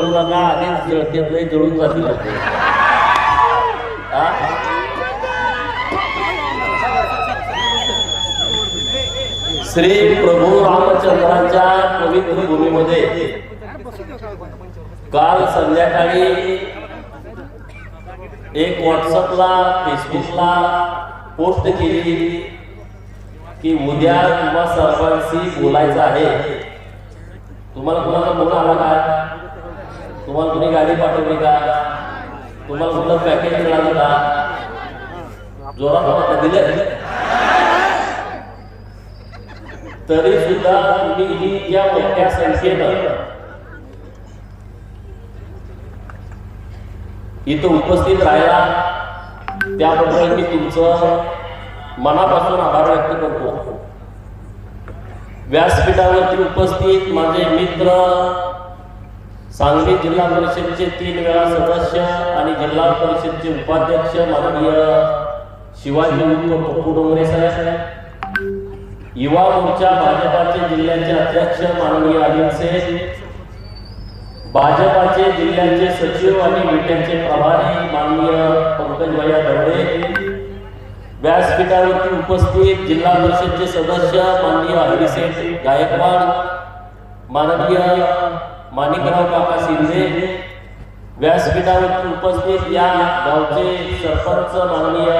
जळू नका, आधीच जळतेत नाही जळून जातील लोक. श्री प्रभू रामचंद्रांच्या पवित्र भूमीमध्ये काल संध्याकाळी एक व्हॉट्सअपला फेसबुकला पोस्ट केली की उद्या तुम्हा सर्वांशी बोलायचं आहे. तुम्हाला कोणाचा फोन आला का? तुम्हाला कोणी गाडी पाठवली का? तुम्हाला कुठलं पॅकेज मिळालं का? जोरात दिलं तरी सुद्धा तुम्ही ही या मोठ्या संख्येनं इथं उपस्थित राहिला त्याबद्दल मी तुमचं मनापासून आभार व्यक्त करतो. व्यासपीठावरती उपस्थित माझे मित्र, सांगली जिल्हा परिषदेचे 3 वेळा सदस्य आणि जिल्हा परिषदेचे उपाध्यक्ष माननीय शिवाजी पप्पू डोंगरे साहेब, युवा मोर्चा भाजपाचे जिल्ह्याचे अध्यक्ष माननीय अनिल सेठ, भाजपाचे जिल्ह्याचे सचिव आणि विट्याचे प्रभारी माननीय पंकज भैया दवडे, व्यासपीठावरती उपस्थित जिल्हा परिषदेचे सदस्य माननीय हरिसेठ गायकवाड, माननीय माणिकराव काका शिंदे, व्यासपीठावरती उपस्थित या गावचे सरपंच माननीय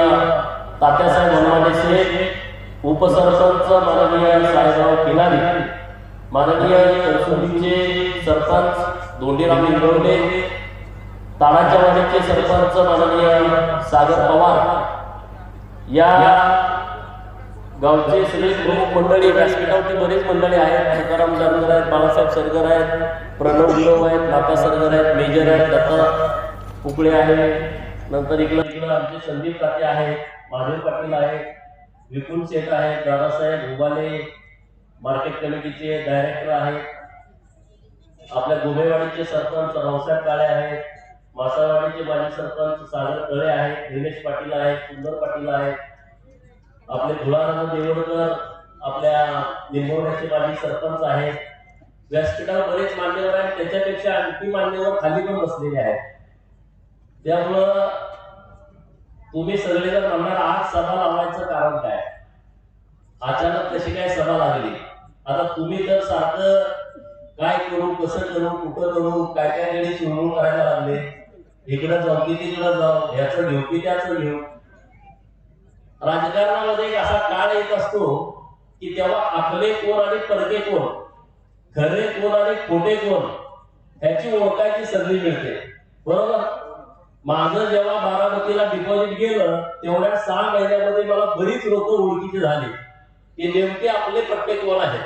तात्यासाहेब हनुमाने शेठ, उपसरपंच माननीय साहेबराव खिलारी, माननीय करसुंदीचे सरपंच दोंडीराम इंगवले, ताडाच्या वाडीचे सरपंच माननीय सागर पवार, या गावचे सगळे प्रमुख मंडळी, व्यासपीठावरती बरेच मंडळी आहेत. तुकाराम सरगर आहेत, बाळासाहेब सरगर आहेत, प्रणव उद्धव आहेत, नाथा सरगर आहेत, मेजर आहेत, दत्ता उकळे आहेत, नंतर इकडं आमचे संदीप काटे आहेत, महादेव पाटील आहेत, विपुल शेठ आहेत, दादासाहेब उबाले मार्केट कमिटीचे डायरेक्टर आहेत, आपल्या गोबेवाडीचे सरपंच रावसाहेब काळे आहेत, मासावाडीचे माजी सरपंच सागर कळे आहेत, निलेश पाटील आहेत, सुंदर पाटील आहेत, आपले धुळाराम देवडकर आपल्या निंबवण्याचे माजी सरपंच आहेत. व्यासपीठावर बरेच मान्यवर आहेत, त्याच्यापेक्षा आणखी मान्यवर खाली पण बसलेले आहेत. त्यामुळं तुम्ही सगळेजण म्हणणार आज सभा लावायचं कारण काय, अचानक कशी काय सभा लागली. आता तुम्ही तर सारखं काय करू, कसं करू, कुठं करू, काय काय गडी चिरमूळ करायला लागले, इकडं जाऊ की तिकडं जाऊ, ह्याचं घेऊ की त्याचं घेऊ. राजकारणामध्ये एक असा काळ येत असतो की तेव्हा आपले कोण आणि परके कोण, खरे कोण आणि खोटे कोण ह्याची ओळखायची संधी मिळते. बरोबर. माझं जेव्हा बारामतीला डिपॉझिट गेलं तेवढ्या 6 महिन्यामध्ये मला बरीच लोक ओळखीचे झाले की नेमके आपले पट्टे कोण आहेत.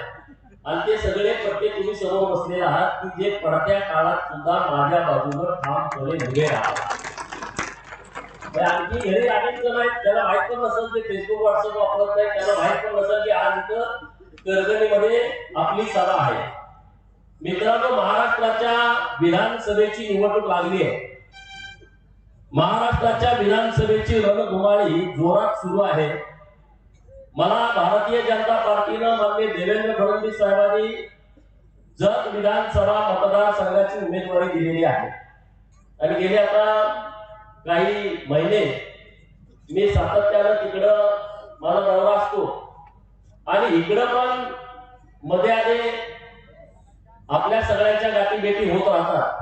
आणि ते सगळे पट्टे तुम्ही समोर बसलेले आहात की जे पडत्या काळात सुद्धा माझ्या बाजूवर ठामपणे उभे राहतात. आणखी घरी अनेक जण आहेत त्याला माहित पण नसेल, ते फेसबुक व्हॉट्सअप वापरत नाही, त्याला माहित पण नसेल की आज इथं करगणीमध्ये आपली सभा आहे. मित्रांनो, महाराष्ट्राच्या विधानसभेची निवडणूक लागली आहे. महाराष्ट्राच्या विधानसभेची रणधुमाळी जोरात सुरू आहे. मला भारतीय जनता पार्टीनं माननीय देवेंद्र फडणवीस साहेबांनी जत विधानसभा मतदारसंघाची उमेदवारी दिलेली आहे आणि गेले आता काही महिने मी सातत्यानं तिकडं माझा दौरा असतो आणि इकडं पण मध्ये आले आपल्या सगळ्यांच्या गाठीभेटी होत राहतात.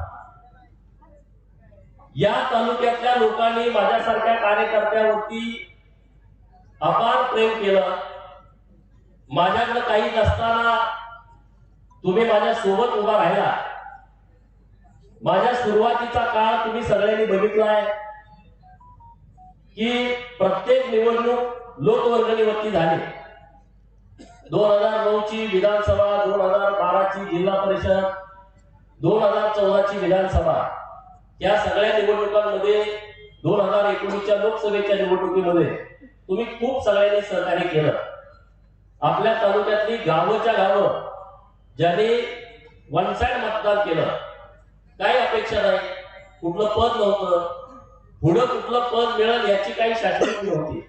या तालुक्यातल्या लोकांनी माझ्यासारख्या कार्यकर्त्यावरती अपार प्रेम केलं. माझ्याकडे काही नसताना तुम्ही माझ्या सोबत उभा राहिला. माझ्या सुरुवातीचा काळ तुम्ही सगळ्यांनी बघितलाय की प्रत्येक निवडणूक लोकवर्गणीवरती झाली. 2009 ची विधानसभा, 2012 ची जिल्हा परिषद, 2014 ची विधानसभा, या सगळ्या निवडणुकांमध्ये 2019च्या लोकसभेच्या निवडणुकीमध्ये तुम्ही खूप सगळ्यांनी सहकार्य केलं. आपल्या तालुक्यातली गावच्या गावं ज्यांनी वन साइड मतदान केलं, काही अपेक्षा नाही, कुठलं पद नव्हतं, पुढं कुठलं पद मिळेल याची काही शाश्वती नव्हती.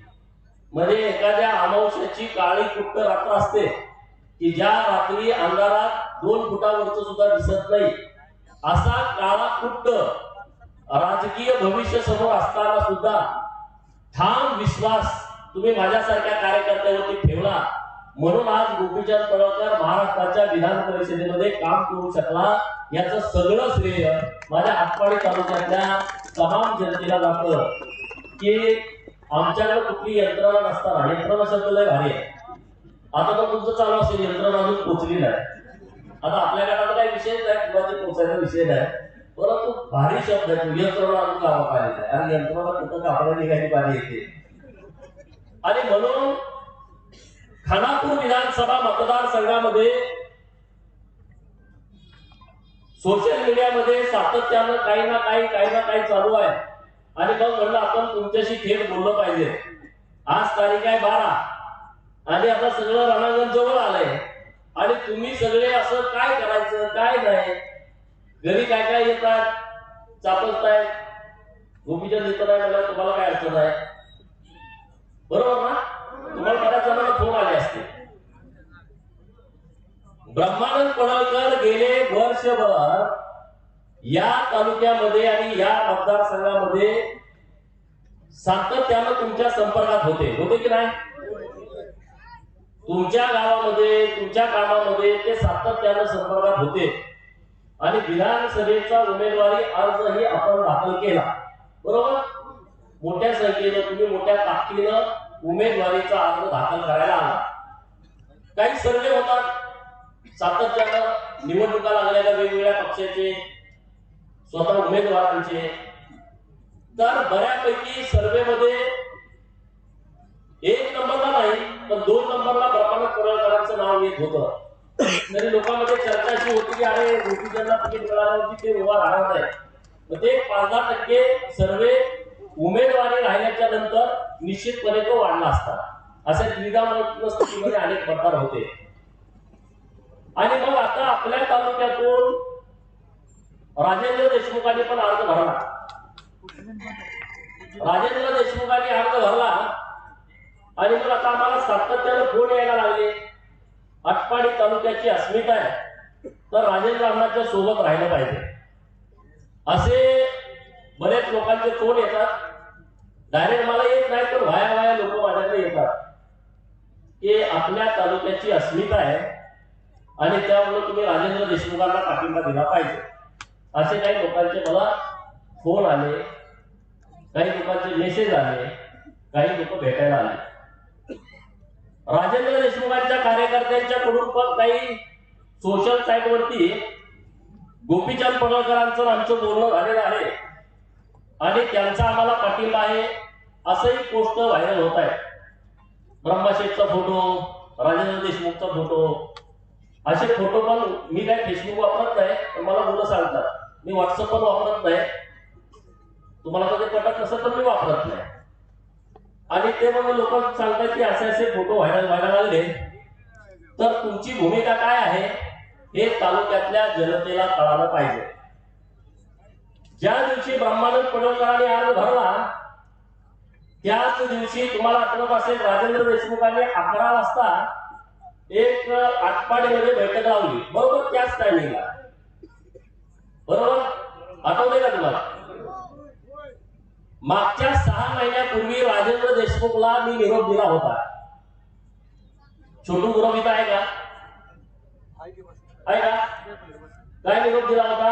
म्हणजे एखाद्या अमावस्याची काळी कुट्ट रात्र असते की ज्या रात्री अंधारात 2 फुटावरच सुद्धा दिसत नाही, असा काळाकुट्ट राजकीय भविष्य समोर असताना सुद्धा ठाम विश्वास तुम्ही माझ्यासारख्या कार्यकर्त्यावरती ठेवला, म्हणून आज गोपीचंद पडळकर महाराष्ट्राच्या विधान परिषदेमध्ये काम करू शकला। याचं सगळं श्रेय माझ्या आटपाडी तालुक्यातल्या तमाम जनतेला जातं की आमच्याकडे कुठली यंत्रणा नसताना, यंत्रणा शब्द लय भारी आहे, आता तर तुमचं चालू असेल, यंत्रणा अजून पोचली नाही, आता आपल्या गटाचा काही विषय नाही, कुणाचे पोचायचा विषय नाही, परंतु भारी शब्द आहे, यंत्रणा अजून गावात आलेला आहे आणि यंत्रणा कुठं कापड्या निघायची पाणी येते। आणि म्हणून खानापूर विधानसभा मतदारसंघामध्ये सोशल मीडियामध्ये सातत्यानं काही ना काही चालू आहे आणि मग म्हणलं आपण तुमच्याशी थेट बोललं पाहिजे। आज तारीख आहे 12 आणि आता सगळं रणांगण जवळ आलंय आणि तुम्ही सगळे असं काय करायचं काय नाही, घरी काय येतात, चापसतायत, गोपीचंद येत नाही, मला तुम्हाला काय अडचण आहे, बरोबर ना? तुम्हाला बऱ्याच जणांना फोन आले असते। ब्रह्मानंद पडळकर गेले वर्षभर या तालुक्यामध्ये आणि या मतदारसंघामध्ये सातत्यानं तुमच्या संपर्कात होते की नाही? तुमच्या गावामध्ये तुमच्या कामामध्ये ते सातत्यानं संपर्कात होते आणि विधानसभेचा उमेदवारी अर्जही आपण दाखल केला, बरोबर? मोठ्या संख्येनं तुम्ही मोठ्या ताकदीनं उमेदवारीचा अर्ज दाखल करायला आला। काही सर्वे होतात, सातत्यानं निवडणुका लागलेल्या वेगवेगळ्या पक्षाचे, स्वतः उमेदवारांचे, तर बऱ्यापैकी सर्वे मध्ये 1 नंबरला नाही पण 2 नंबरला ब्रह्मानंद पडळकरांचं नाव येत होतं। तरी लोकांमध्ये चर्चा अशी होती की अरे गोपीचंदला तिकीट मिळाल्यावरती ते उभा राहणार नाही, मग ते 5-10% सर्वे उमेदवारी राहिल्याच्या नंतर निश्चितपणे तो वाढला असता। अशा द्विधा स्थितीमध्ये अनेक प्रकार होते आणि मग आता आपल्या तालुक्यातून राजेंद्र देशमुखांनी पण अर्ज भरला। राजेंद्र देशमुखांनी अर्ज भरला आणि मग आता आम्हाला सातत्यानं फोन यायला लागले, आटपाडी तालुक्याची अस्मिता आहे तर राजेंद्र अण्णांच्या सोबत राहिलं पाहिजे, असे बरेच लोकांचे फोन येतात। डायरेक्ट मला येत नाही पण वाया लोक माझ्याकडे येतात की आपल्या तालुक्याची अस्मिता आहे आणि त्यामुळे तुम्ही राजेंद्र देशमुखांना पाठिंबा दिला पाहिजे। असे काही लोकांचे मला फोन आले, काही लोकांचे मेसेज आले, काही लोक भेटायला आले। राजेंद्र देशमुखांच्या कार्यकर्त्यांच्या कडून पण काही सोशल साईट वरती गोपीचंद पडळकरांचं आमचं बोलणं झालेलं आहे आणि त्यांचा आम्हाला पाठिंबा आहे असंही पोस्ट व्हायरल होत आहे। ब्रह्मशेठचा फोटो, राजेंद्र देशमुखचा फोटो, असे फोटो पण मी काय फेसबुक वापरत नाही पण मला मुलं सांगतात, मी व्हॉट्सअप पण वापरत नाही, तुम्हाला कधी पटत नसेल तर मी वापरत नाही आणि ते मग लोक सांगतात की असे फोटो व्हायरल लागले, तर तुमची भूमिका काय आहे हे तालुक्यातल्या जनतेला कळालं पाहिजे। ज्या दिवशी ब्रह्मानंद पडळकरांनी अर्ज भरला त्याच दिवशी तुम्हाला आठवत असेल राजेंद्र देशमुखांनी 11 वाजता एक आटपाडीमध्ये बैठक लावली, बरोबर त्याच टायमिंगला, बरोबर आठवतंय का तुम्हाला? मागच्या 6 महिन्यापूर्वी राजेंद्र देशमुखला मी निरोप दिला होता। छोटू गुरव आहे का? आहे का? काय निरोप दिला होता?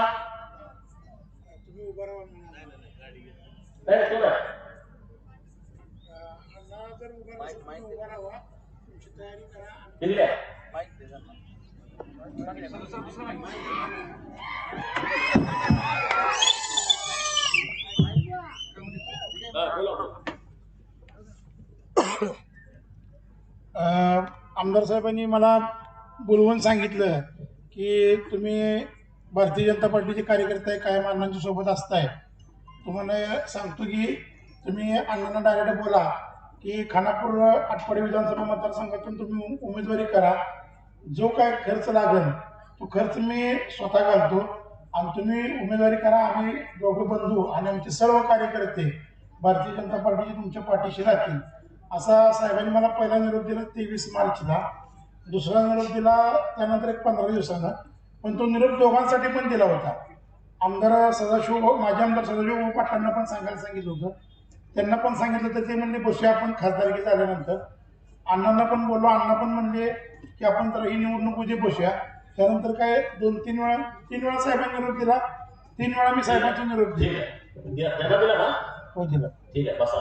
आमदार साहेबांनी मला बोलवून सांगितलं की तुम्ही भारतीय जनता पार्टीचे कार्यकर्ते कायम अण्णांच्या सोबत असताय, तुम्हाला सांगतो की तुम्ही अण्णांना डायरेक्ट बोला की खानापूर आटपाडी विधानसभा मतदारसंघातून तुम्ही उमेदवारी करा, जो काय खर्च लागेल तो खर्च मी स्वतः घालतो आणि तुम्ही उमेदवारी करा, आम्ही दोघं बंधू आणि आमचे सर्व कार्यकर्ते भारतीय जनता पार्टीचे तुमच्या पाठीशी राहतील, असा साहेबांनी मला पहिला निरोप दिला 23 मार्चला, दुसरा निरोप दिला त्यानंतर एक 15 दिवसानं, पण तो निरोप दोघांसाठी पण दिला होता आमदार सदाशिव माजी आमदार सदाशिव पाटलांना पण सांगायला सांगितलं होतं. त्यांना पण सांगितलं तर ते म्हणले बसूया आपण खासदारकी झाल्यानंतर. अण्णांना पण बोललो, अण्णा पण म्हणले की आपण तर ही निवडणूक उद्या बसूया. त्यानंतर काय 2-3 वेळा साहेबांनी निरोप दिला, 3 वेळा मी साहेबांचा निरोप दिला. त्यांना दिला ना? हो दिला. ठीक आहे, बसा.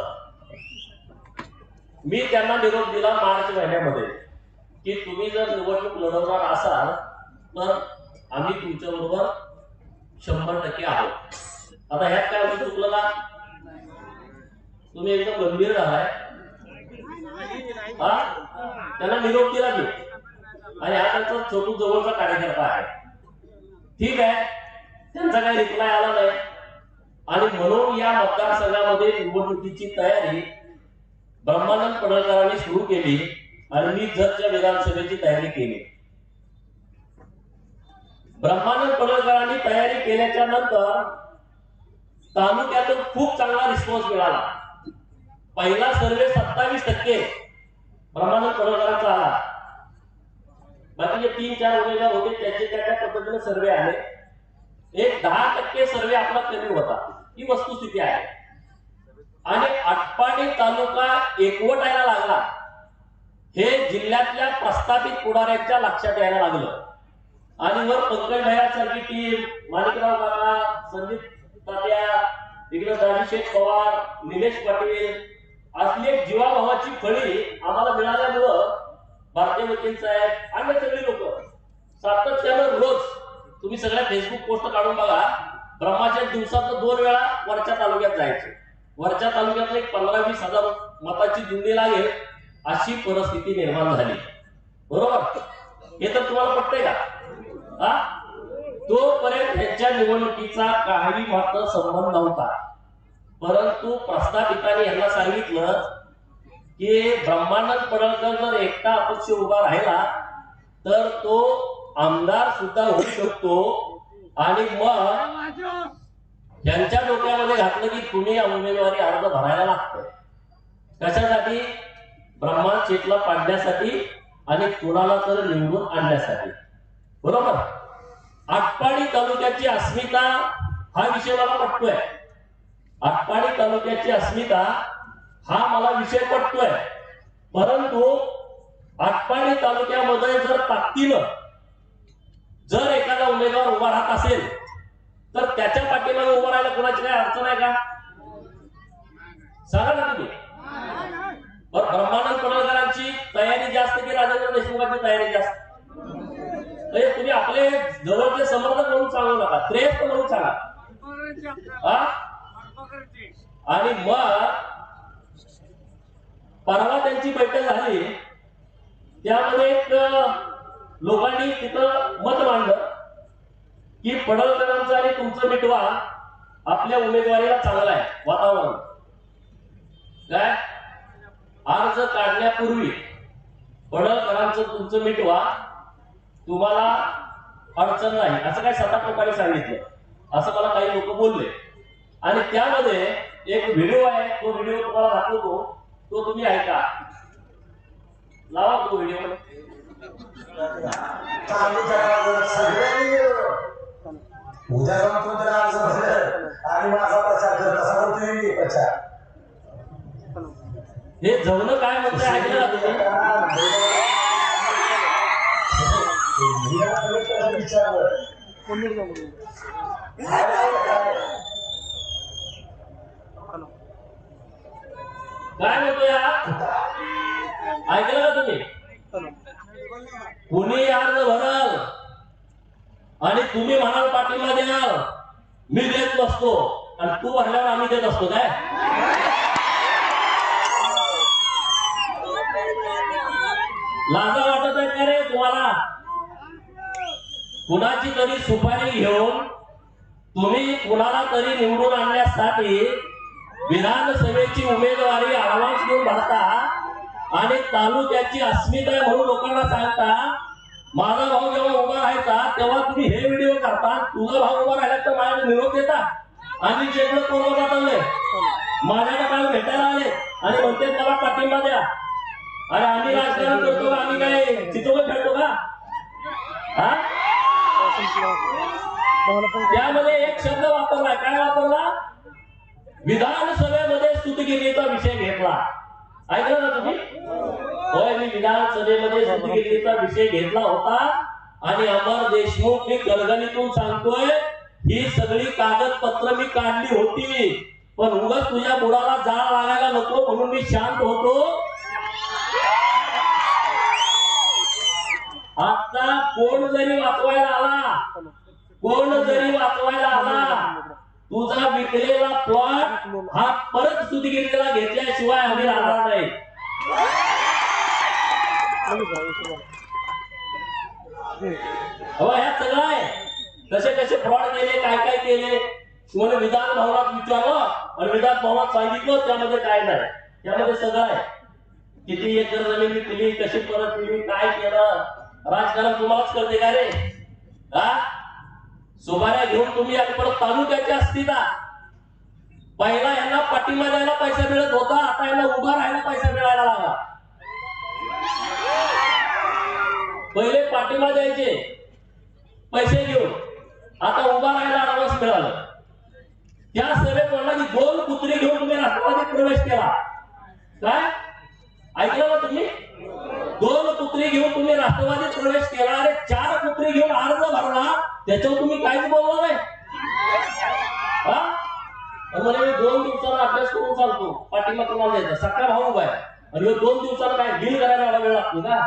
मी त्यांना निरोप दिला मार्च महिन्यामध्ये की तुम्ही जर निवडणूक लढवणार असाल तर आम्ही तुमच्या बरोबर 100% आहोत. आता ह्यात काय होतं, चुकलं का? तुम्ही एकदम गंभीर झालाय. त्यांना निरोप दिला मी, आणि हा त्यांचा छोटू जवळचा कार्यकर्ता आहे. ठीक आहे, त्यांचा काही रिप्लाय आला नाही, आणि म्हणून या मतदारसंघामध्ये निवडणुकीची तयारी ब्रह्मानंद पडळकरांनी सुरू केली, आणि मी जतच्या विधानसभेची तयारी केली. ब्रह्मानंद पडळकरांनी तयारी केल्याच्या नंतर तालुक्यातून खूप चांगला रिस्पॉन्स मिळाला. पहिला सर्वे 27% ब्रह्मानंद पडळकरांचा आला. बाकीचे 3-4 उमेदवार होते, त्याचे त्या पद्धतीने सर्वे आले. एक 10% सर्वे आपला कमी होता, ही वस्तुस्थिती आहे. आणि आटपाडी तालुका एकवटायला लागला हे जिल्ह्यातल्या प्रस्थापित पुढाऱ्यांच्या लक्षात यायला लागलं. आणि वर पंकज भैयासारखी टीम, माणिकराव काका, संदीप तात्या, इकडे दाजीशेठ पवार, निलेश पाटील, असली एक जीवाभावाची फळी आम्हाला मिळाल्यामुळं भारतीय वकील साहेब आणि सगळी लोक सातत्यानं रोज, तुम्ही सगळ्या फेसबुक पोस्ट काढून बघा, ब्रह्माच्या दिवसात 2 वेळा वरच्या तालुक्यात जायचे. वरच्या तालुक्यात एक 15-20 हजार मताची जुंडी लागेल अशी परिस्थिती निर्माण झाली. बरोबर? हे तर तुम्हाला पटतंय का? तोपर्यंत ह्यांच्या निवडणुकीचा काही मात्र संबंध नव्हता. परंतु प्रस्थापितांनी यांना सांगितलं की ब्रह्मानंद पडळकर जर एकटा अपक्ष उभा राहिला तर तो आमदार सुद्धा होऊ शकतो. आणि मग यांच्या डोक्यामध्ये घातलं की तुम्ही उमेदवारी अर्ज भरायला लागतं. कशासाठी? ब्रह्मानंद शेठला पाडण्यासाठी आणि कुणाला तर निवडून आणण्यासाठी. बरोबर? आटपाडी तालुक्याची अस्मिता हा विषय मला पटतोय. आटपाडी तालुक्याची अस्मिता हा मला विषय पटतोय. परंतु आटपाडी तालुक्यामध्ये जर ताकदीनं जर एखादा उमेदवार उभा राहत असेल तर त्याच्या पाठीमागे उभं राहायला कोणाची काही अडचण आहे का? सांगा ना तुम्ही. ब्रह्मानंद पडळकरांची तयारी जास्त की राजेंद्र देशमुखांची तयारी जास्त? तुम्ही आपले जवळचे समर्थक म्हणून सांगू नका, श्रेष्ठ म्हणून सांगा. आणि मग परवा त्यांची बैठक झाली, त्यामध्ये एक लोकांनी तिथं मत मांडलं की पडळकरांचं आणि तुमचं मिटवा, आपल्या उमेदवारीला चांगलं आहे वातावरण. काय अर्ज काढण्यापूर्वी पडळकरांचं तुमचं मिटवा, तुम्हाला अडचण नाही, असं काय 7-8 लोकांनी सांगितलं. असं मला काही लोक बोलले. आणि त्यामध्ये एक व्हिडिओ आहे, तो व्हिडिओ तुम्हाला दाखवतो, तो तुम्ही ऐका. लावा तो व्हिडिओ. उद्या जाऊन कोणतरी अर्ज भरलं आणि माझा प्रचार कर, तसा करतोय मी प्रचार. हे जवळ काय म्हणतंय ऐकलं का तुम्ही? काय म्हणतोय ऐकलं का तुम्ही? कुणी अर्ज भराल आणि तुम्ही म्हणाल पाठिंबा द्याल, मी देत नसतो, आणि तू भरल्यावर आम्ही देत असतो काय? लाजा वाटत आहे का रे तुम्हाला? कुणाची तरी सुपारी घेऊन तुम्ही कुणाला तरी निवडून आणण्यासाठी विधानसभेची उमेदवारी ऍडव्हान्स घेऊन भरता आणि तालुक्याची अस्मिता म्हणून लोकांना सांगता. माझा भाऊ जेव्हा उभा राहायचा तेव्हा तुम्ही हे व्हिडिओ करता, तुझा भाऊ उभा राहिला तर माझ्या निरोप देता. आणि शेकडो कोरोना चाललंय, माझ्याकडे काल भेटायला आले आणि म्हणते मला पाठिंबा द्या. अरे आम्ही राजकारण करतो आम्ही काय चितोबत खेळतो का? त्यामध्ये एक शब्द वापरला, काय वापरला? विधानसभेमध्ये स्तुतगिरीचा विषय घेतला. ऐकलं ना तुम्ही? होय, मी विधानसभेमध्ये स्तुतगिरीचा विषय घेतला होता आणि अमर देशमुख, मी गलगलीतून सांगतोय, ही सगळी कागदपत्र मी काढली होती, पण उगाच तुझ्या बुडाला जाळ लागायला नको म्हणून मी शांत होतो. आता कोण जरी वाचवायला आला, तुझा विकलेला प्लॉट हा परत स्तुतगिरीला घेतल्याशिवाय आम्ही राहणार नाही. ह्या सगळं आहे. कसे कसे फ्रॉड केले, काय काय केले, तुम्हाला विधान भवनात विचारलं आणि विधान भवनात सांगितलं, त्यामध्ये काय नाही. त्यामध्ये सगळं आहे. किती एकर जमीन विकली, कशी परत दिली, काय केलं. राजकारण तुम्हालाच करते का रे? सुभाऱ्या घेऊन तुम्ही आणि परत तालुक्याच्या असतील ना. पहिला यांना पाठिंबा द्यायला पैसा मिळत होता, आता यांना उभा राहायला पैसा मिळायला लागला. पहिले पाठिंबा द्यायचे पैसे घेऊन, आता उभा राहायला ऍडव्हान्स मिळालं. त्या सभेत म्हणला की 2 कुत्री घेऊन तुम्ही राष्ट्रवादीत प्रवेश केला. काय ऐकलं ना तुम्ही? 2 कुत्री घेऊन तुम्ही राष्ट्रवादीत प्रवेश केला. अरे 4 कुत्री घेऊन अर्ज भरला, त्याच्यावर तुम्ही काहीच बोलला नाही. म्हणजे मी 2 दिवसाला अभ्यास करून चालतो, पाठिंबा तुम्हाला द्यायचा. सकाळ भाऊ उभा आहे आणि 2 दिवसाला काय डील करायला एवढा वेळ लागतो का?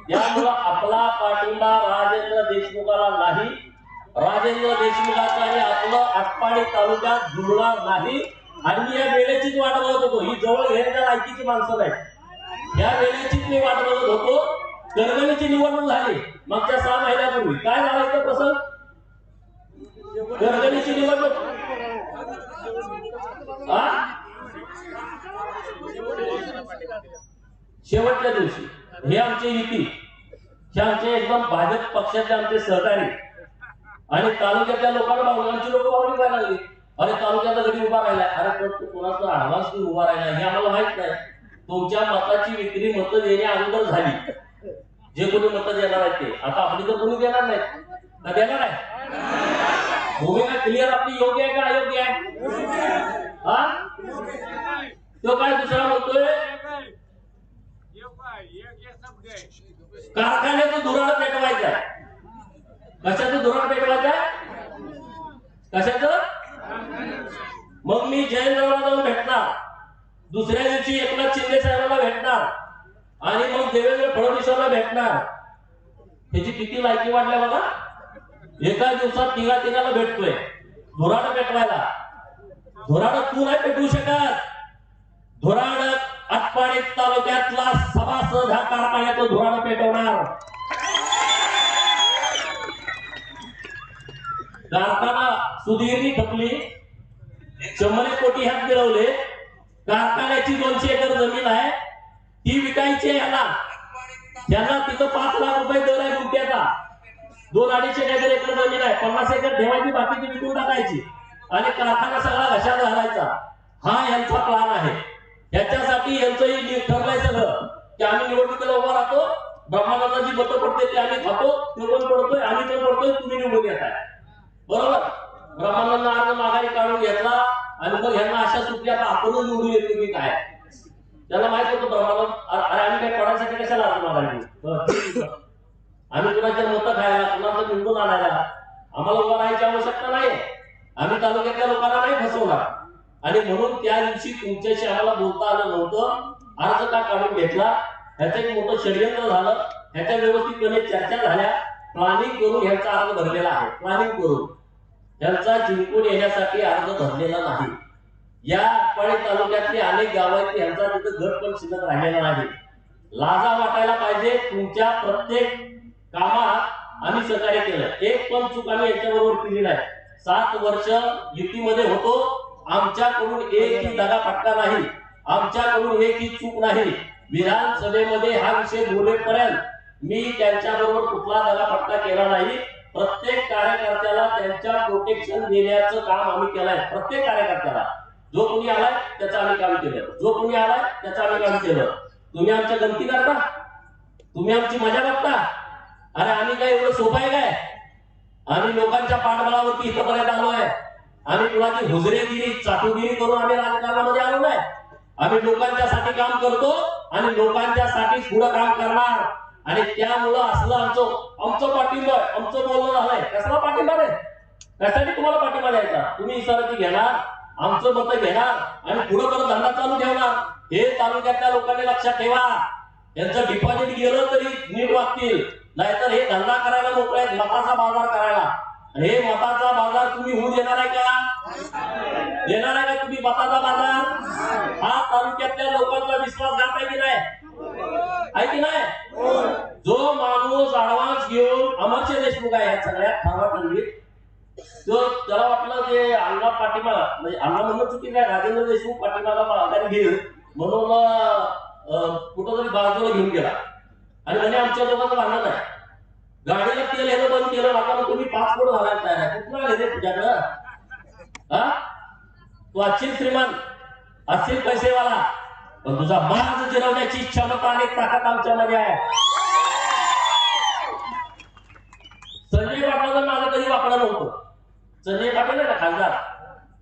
त्यामुळं आपला पाठिंबा राजेंद्र देशमुखाला नाही. राजेंद्र देशमुखाचा आणि आपलं आटपाडी तालुक्यात जुळणार नाही. आणि मी या वेळेचीच वाट बघत होतो. ही जवळ घेण्याच्या लायकीची माणसं नाही. या वेळेचीच मी वाट बघत होतो. करगणीची निवडणूक झाली मागच्या 6 महिन्यापूर्वी. काय झालं इथं प्रसंग? करगणीची निवडणूक शेवटच्या दिवशी हे आमचे युती, हे आमचे एकदम भाजप पक्षाचे आमचे सहकारी आणि तालुक्यातल्या लोकांना बांधवांची लोक बावली पाहायला लागली. अरे तालुक्याचा गडी उभा राहिलाय, अरे कोणाचा ऍडव्हान्स घेऊन उभा राहिला हे आम्हाला माहित नाही. तुमच्या मताची विक्री मतं देण्या अगोदर झाली. जे कोणी मतं देणार आहेत ते आता आपली तर कोणी देणार नाही का? देणार आहे? भूमिका क्लिअर आपली योग्य आहे का अयोग्य आहे? तो काय दुसरा म्हणतोय, कारखान्याचं धुराड पेटवायचं आहे. कशाचं धुराड पेटवायचं आहे? कशाचं? मग मी जयंतरावला जाऊन भेटणार, दुसऱ्या दिवशी एकनाथ शिंदे साहेबांना भेटणार आणि मग देवेंद्र फडणवीसांना भेटणार. त्याची किती लायकी वाढल्या बघा. एका दिवसात तिघाला भेटतोय धुराड पेटवायला. धुराड तू नाही पेटवू शकत. धुराड आटपाडी तालुक्यातला सभासद हा कारखान्याचं धुराड पेटवणार. कारखाना सुधीरनी खपली, 100 कोटी ह्यात मिळवले. कारखान्याची 200 एकर जमीन आहे, ती विकायची आहे याला. त्यांना तिथं 5 लाख रुपये दर आहे गुंठ्याचा. 2-250 एकर जमीन आहे, 50 एकर ठेवायची, बाकीची विकून टाकायची आणि कारखाना सगळा घशात घालायचा. हा यांचा प्लान आहे. याच्यासाठी यांचंही ठरलंय सगळं की आम्ही निवडणुकीला उभा राहतो, ब्रह्मानंदा जी मतं पडते ते आम्ही खातो, ते पण पडतोय, आम्ही पण पडतोय, तुम्ही निवडून येताय. बरोबर? ब्रह्मानंद अर्ज माघारी काढून घेतला आणि मग ह्यांना अशा सुट्ट्या आपणच निवडून येतो की काय. त्याला माहित होतं ब्रह्मानंद, अरे आम्ही काय पडायसाठी कशाला अर्ज माघारी घेऊ? आम्ही कुणाच्या मतं खायला, कुणाचं निवडून आणायला आम्हाला उभा राहायची आवश्यकता नाही. आम्ही तालुक्यातल्या लोकांना नाही फसवणार. आणि म्हणून त्या दिवशी तुमच्याशी आम्हाला बोलता आलं नव्हतं. अर्ज का काढून घेतला, ह्याचं एक मोठं षडयंत्र झालं. ह्याच्या व्यवस्थितपणे चर्चा झाल्या, प्लॅनिंग करून ह्यांचा अर्ज भरलेला आहे. प्लॅनिंग करून त्यांचा जिंकून येण्यासाठी अर्ज भरलेला नाही. या आटपाडी तालुक्यातली अनेक गाव आहेत, ह्यांचा तिथं गट पण शिल्लक राहिलेला नाही. लाजा वाटायला पाहिजे. तुमच्या प्रत्येक कामात आम्ही सहकार्य केलं. एक पण चूक आम्ही याच्याबरोबर केली नाही. 7 वर्ष युतीमध्ये होतो. आमच्याकडून एकही दगा फटका नाही, आमच्याकडून एकही चूक नाही. विधानसभेमध्ये हा विषय बोलेपर्यंत मी त्यांच्याबरोबर कुठला दगा फटका केला नाही. प्रत्येक कार्यकर्त्याला त्यांच्या प्रोटेक्शन देण्याचं काम आम्ही केलंय. प्रत्येक कार्यकर्त्याला जो कोणी आलाय त्याचं आम्ही काम केलं, जो कोणी आलाय त्याचं आम्ही काम केलं. तुम्ही आमच्या गमती करता, तुम्ही आमची मजा बघता. अरे आम्ही काय एवढं सोपं आहे काय? आम्ही लोकांच्या पाठबळावरती इथपर्यंत आलोय. आम्ही कुणाची हुजरेगिरी चाटुगिरी करून आम्ही राजकारणामध्ये आलो नाही. आम्ही लोकांच्यासाठी काम करतो आणि लोकांच्यासाठी पुढे काम करणार. आणि त्यामुळं असलं आमचं पाठिंबा आमचं बोलणं झालंय. कसला पाठिंबा नाही, त्यासाठी तुम्हाला पाठिंबा द्यायचा. तुम्ही इशाराची घेणार, आमचं मत घेणार आणि पुढे परत धंदा चालू ठेवणार. हे तालुक्यातल्या लोकांनी लक्षात ठेवा. यांचं डिपॉझिट गेलं तरी नीट वागतील, नाहीतर हे धंदा करायला मोकळे आहेत, मताचा बाजार करायला. आणि हे मताचा बाजार तुम्ही होऊ देणार आहे का? देणार आहे का तुम्ही मताचा बाजार? हा तालुक्यातल्या लोकांचा विश्वासघात आहे की नाही? आहे की नाही? जो माणूस ऍडव्हान्स घेऊन अमरशे देशमुख आहे या सगळ्यात ठरावाखंडीत, तो त्याला वाटलं की अण्णा पाठिंबा म्हणजे अण्णा म्हणणं चुकीचं आहे, राजेंद्र देशमुख पाठिंबाला माघारी घेईल म्हणून कुठंतरी बाजूला घेऊन गेला आणि म्हणे आमच्या लोकांचं भांडण आहे. गाडीला तेल येणं बंद केलं. आता मग तुम्ही पासपोर्ट घालायला तयार आहे. कुठला आहे रे तुझ्याकडं? हा, तू असशील श्रीमान, असशील पैसेवाला, पण तुझा माज जिरवण्याची क्षमता आणि ताकद आमच्यामध्ये आहे. संजय पाटलाचं माझं कधी वाकडं नव्हतं. संजय पाटील आहे ना खासदार,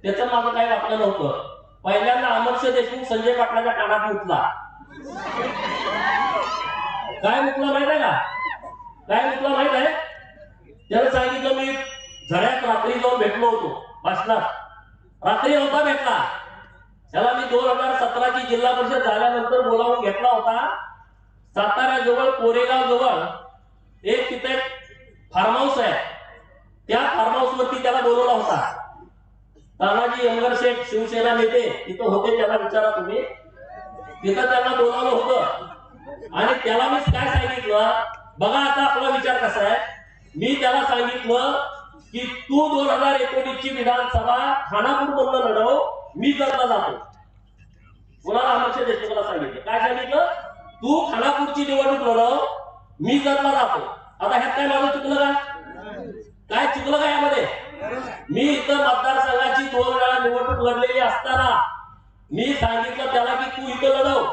त्याचं माझं काही वाकडं नव्हतं. पहिल्यांदा अमरशे देशमुख संजय पाटलाच्या कानात मुतला. काय मुतला माहित आहे का? काय मुतला माहित आहे? त्याला सांगितलं मी झऱ्यात रात्री जाऊन भेटलो होतो भाषणात. रात्री नव्हता भेटला त्याला. मी 2017ची जिल्हा परिषद झाल्यानंतर बोलावून घेतला होता. साताऱ्याजवळ कोरेगाव जवळ एक तिथे फार्म हाऊस आहे. त्या फार्म हाऊस वरती त्याला बोलवला होता. तानाजी यमगर शेठ शिवसेना नेते तिथं होते, त्याला विचारा तुम्ही. तिथं त्यांना बोलावलं होतं आणि त्याला मी काय सांगितलं, बघा आता आपला विचार कसा आहे. मी त्याला सांगितलं की तू 2019 ची विधानसभा खानापूर मधून लढव, मी जतला जातो. कोणाला? अमरशे देशमुखला सांगितलं. काय सांगितलं? तू खानापूरची निवडणूक लढव, मी जतला जातो. आता ह्यात काय माझं चुकलं का? काय चुकलं का यामध्ये? मी इथं मतदारसंघाची 2 वेळा निवडणूक लढलेली असताना मी सांगितलं त्याला की तू इथं लढव,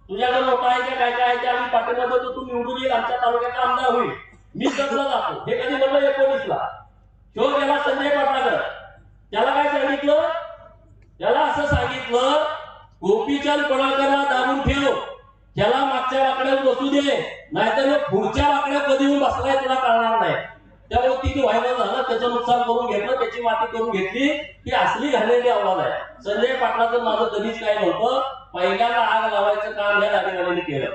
तुझ्याकडे लोक आहे काय काय आहे ते आम्ही पाठिंबा देतो, तू निवडून येईल, आमच्या तालुक्याचा आमदार होईल, मी जतला जातो. हे कधी म्हणलं? 19ला. तो गेला संजय पाटलाकडे. त्याला काय सांगितलं? त्याला असं सांगितलं गोपीचंद पडळकरला दाबून ठेव, त्याला मागच्या वाकड्यात बसू दे, नाहीतर पुढच्या वाकड्यात कधी येऊन बसलाय तुला कळणार नाही. त्यामुळे तिने व्हायरल झालं, त्याचं नुकसान करून घेतलं, त्याची माती करून घेतली. ही असली घालेली अवलाद आहे. संजय पाटलाचं माझं कधीच काय नव्हतं. पहिल्यांदा आग लावायचं काम ह्या जागेवाल्यांनी केलं.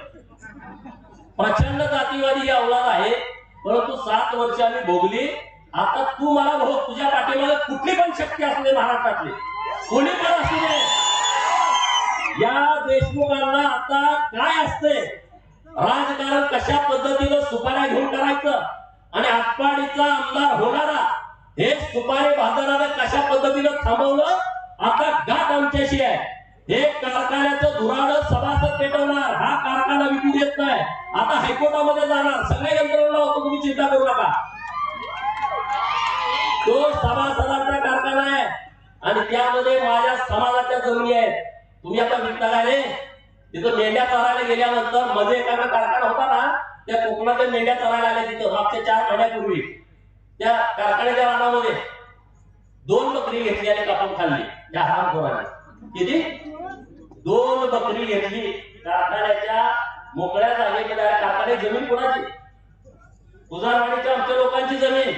प्रचंड जातीवादी ही अवलाद आहे, परंतु 7 वर्ष आम्ही भोगली. आता तू मला भाऊ, तुझ्या पाठीमागे कुठली पण शक्ती असले महाराष्ट्रातली, कोणी पण असू दे, या देशमुखांना आता काय असते राजकारण, कशा पद्धतीनं सुपाऱ्या घेऊन करायचं आणि आटपाडीचा आमदार होणारा हे सुपारी बाजाराला कशा पद्धतीनं थांबवलं, आता गाठ आमच्याशी आहे. हे कारखान्याचं धुराड सभासद पेटवणार, हा कारखाना विकू देत नाही. आता हायकोर्टामध्ये जाणार, सगळ्या यंत्रणा होतो, तुम्ही चिंता करू नका. तो सभासदांचा कारखाना आहे आणि त्यामध्ये माझ्या समाजाच्या जमिनी आहेत. तुम्ही आता विकता काय रे? तिथं मेंढ्या चरायला गेल्यानंतर मध्ये एखादा कारखाना होता ना, त्या कोकणाच्या मेंढ्या चरायला आल्या तिथं मागच्या 4 महिन्यापूर्वी. त्या कारखान्याच्या रानामध्ये 2 बकरी घेतली आणि कापून खाल्ली त्या हरामखोराने. किती? 2 बकरी घेतली कारखान्याच्या मोकळ्या जागेमध्ये. कारखान्याची जमीन कोणाची? उजारवाडीच्या आमच्या लोकांची जमीन.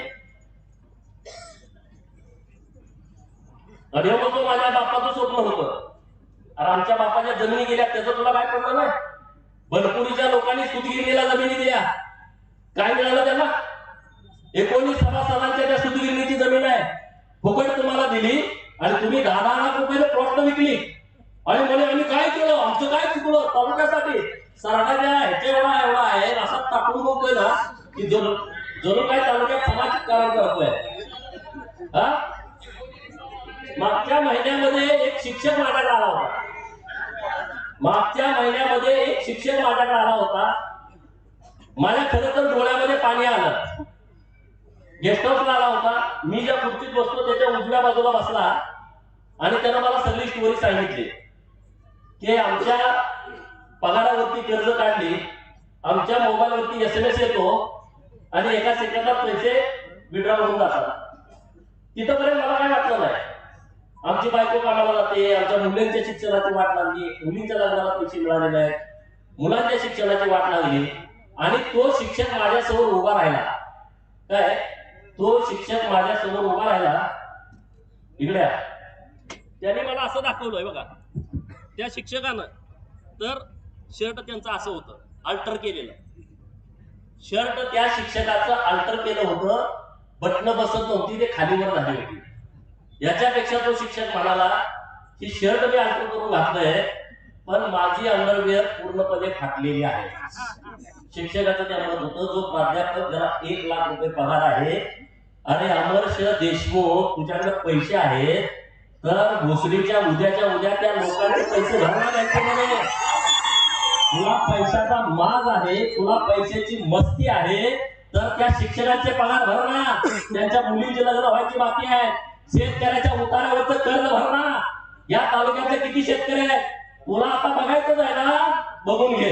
आणि तो माझ्या बापाचं स्वप्न होतं. अरे आमच्या बापाच्या जमिनी गेल्या, त्याचं तुला काय पडलं नाही? बनपुरीच्या लोकांनी सुतगिरणीला जमिनी दिल्या, काय मिळालं त्यांना? 19 सभासदांच्या त्या सुतगिरणीची जमीन आहे, फुकट तुम्हाला दिली आणि तुम्ही 10 लाख रुपये प्लॉट विकली. आणि म्हणे आम्ही काय केलं, आमचं काय चुकलं तालुक्यासाठी? सरकारच्या ह्याच्या एवढा आहे असा टाकून बोलतोय ना की जणू काय तालुक्यात समाज कारण करतोय. हा, मागच्या महिन्यामध्ये एक शिक्षक माझ्याकडे आला होता. मागच्या महिन्यामध्ये एक शिक्षक माझ्याकडे आला होता. माझ्या खरं तर डोळ्यामध्ये पाणी आलं. गेस्ट हाऊसला आला होता. मी ज्या खुर्चीत बसतो त्याच्या उजव्या बाजूला बसला आणि त्यानं मला सगळी स्टोरी सांगितली की आमच्या पगारावरती कर्ज काढली, आमच्या मोबाईलवरती SMS येतो आणि एका सेकंदात पैसे विड्रॉल होऊन जातात. तिथपर्यंत मला काय वाटलं नाही. आमची बायको कामाला जाते, आमच्या मुलांच्या शिक्षणाची वाट लागली, मुलींच्या लग्नाला पैसे मिळाले नाहीत, मुलांच्या शिक्षणाची वाट लागली आणि तो शिक्षक माझ्यासमोर उभा राहिला. काय तो शिक्षक माझ्यासमोर उभा राहिला इकडे. त्याने मला असं दाखवलंय बघा त्या शिक्षकानं. तर शर्ट त्यांचं असं होतं, अल्टर केलेलं शर्ट त्या शिक्षकाचं अल्टर केलं होतं. बटन बसत नव्हती, ते खालीवर झाली होती. याच्यापेक्षा तो शिक्षक म्हणाला की शर्ट मी अल्टर करून घातलंय पण माझी अंडरवेअर पूर्णपणे फाटलेली आहे. शिक्षकाचं त्या म्हणत होतं, जो प्राध्यापक ज्याला 1 लाख रुपये पगार आहे आणि अमर्ष देशमुख तुझ्याकडे पैसे आहेत तर भोसडीच्या उद्याच्या उद्या त्या लोकांचे पैसे भरणार नाही. तुला पैशाचा माज आहे, तुला पैशाची मस्ती आहे तर त्या शिक्षकांचे पगार भरणा, त्यांच्या मुलींची लग्न व्हायची बाकी आहे, शेतकऱ्याच्या उतारावरचं कर्ज भरणा. या तालुक्यातले किती शेतकरी आहेत तुला आता बघायचंच आहे ना, बघून घे.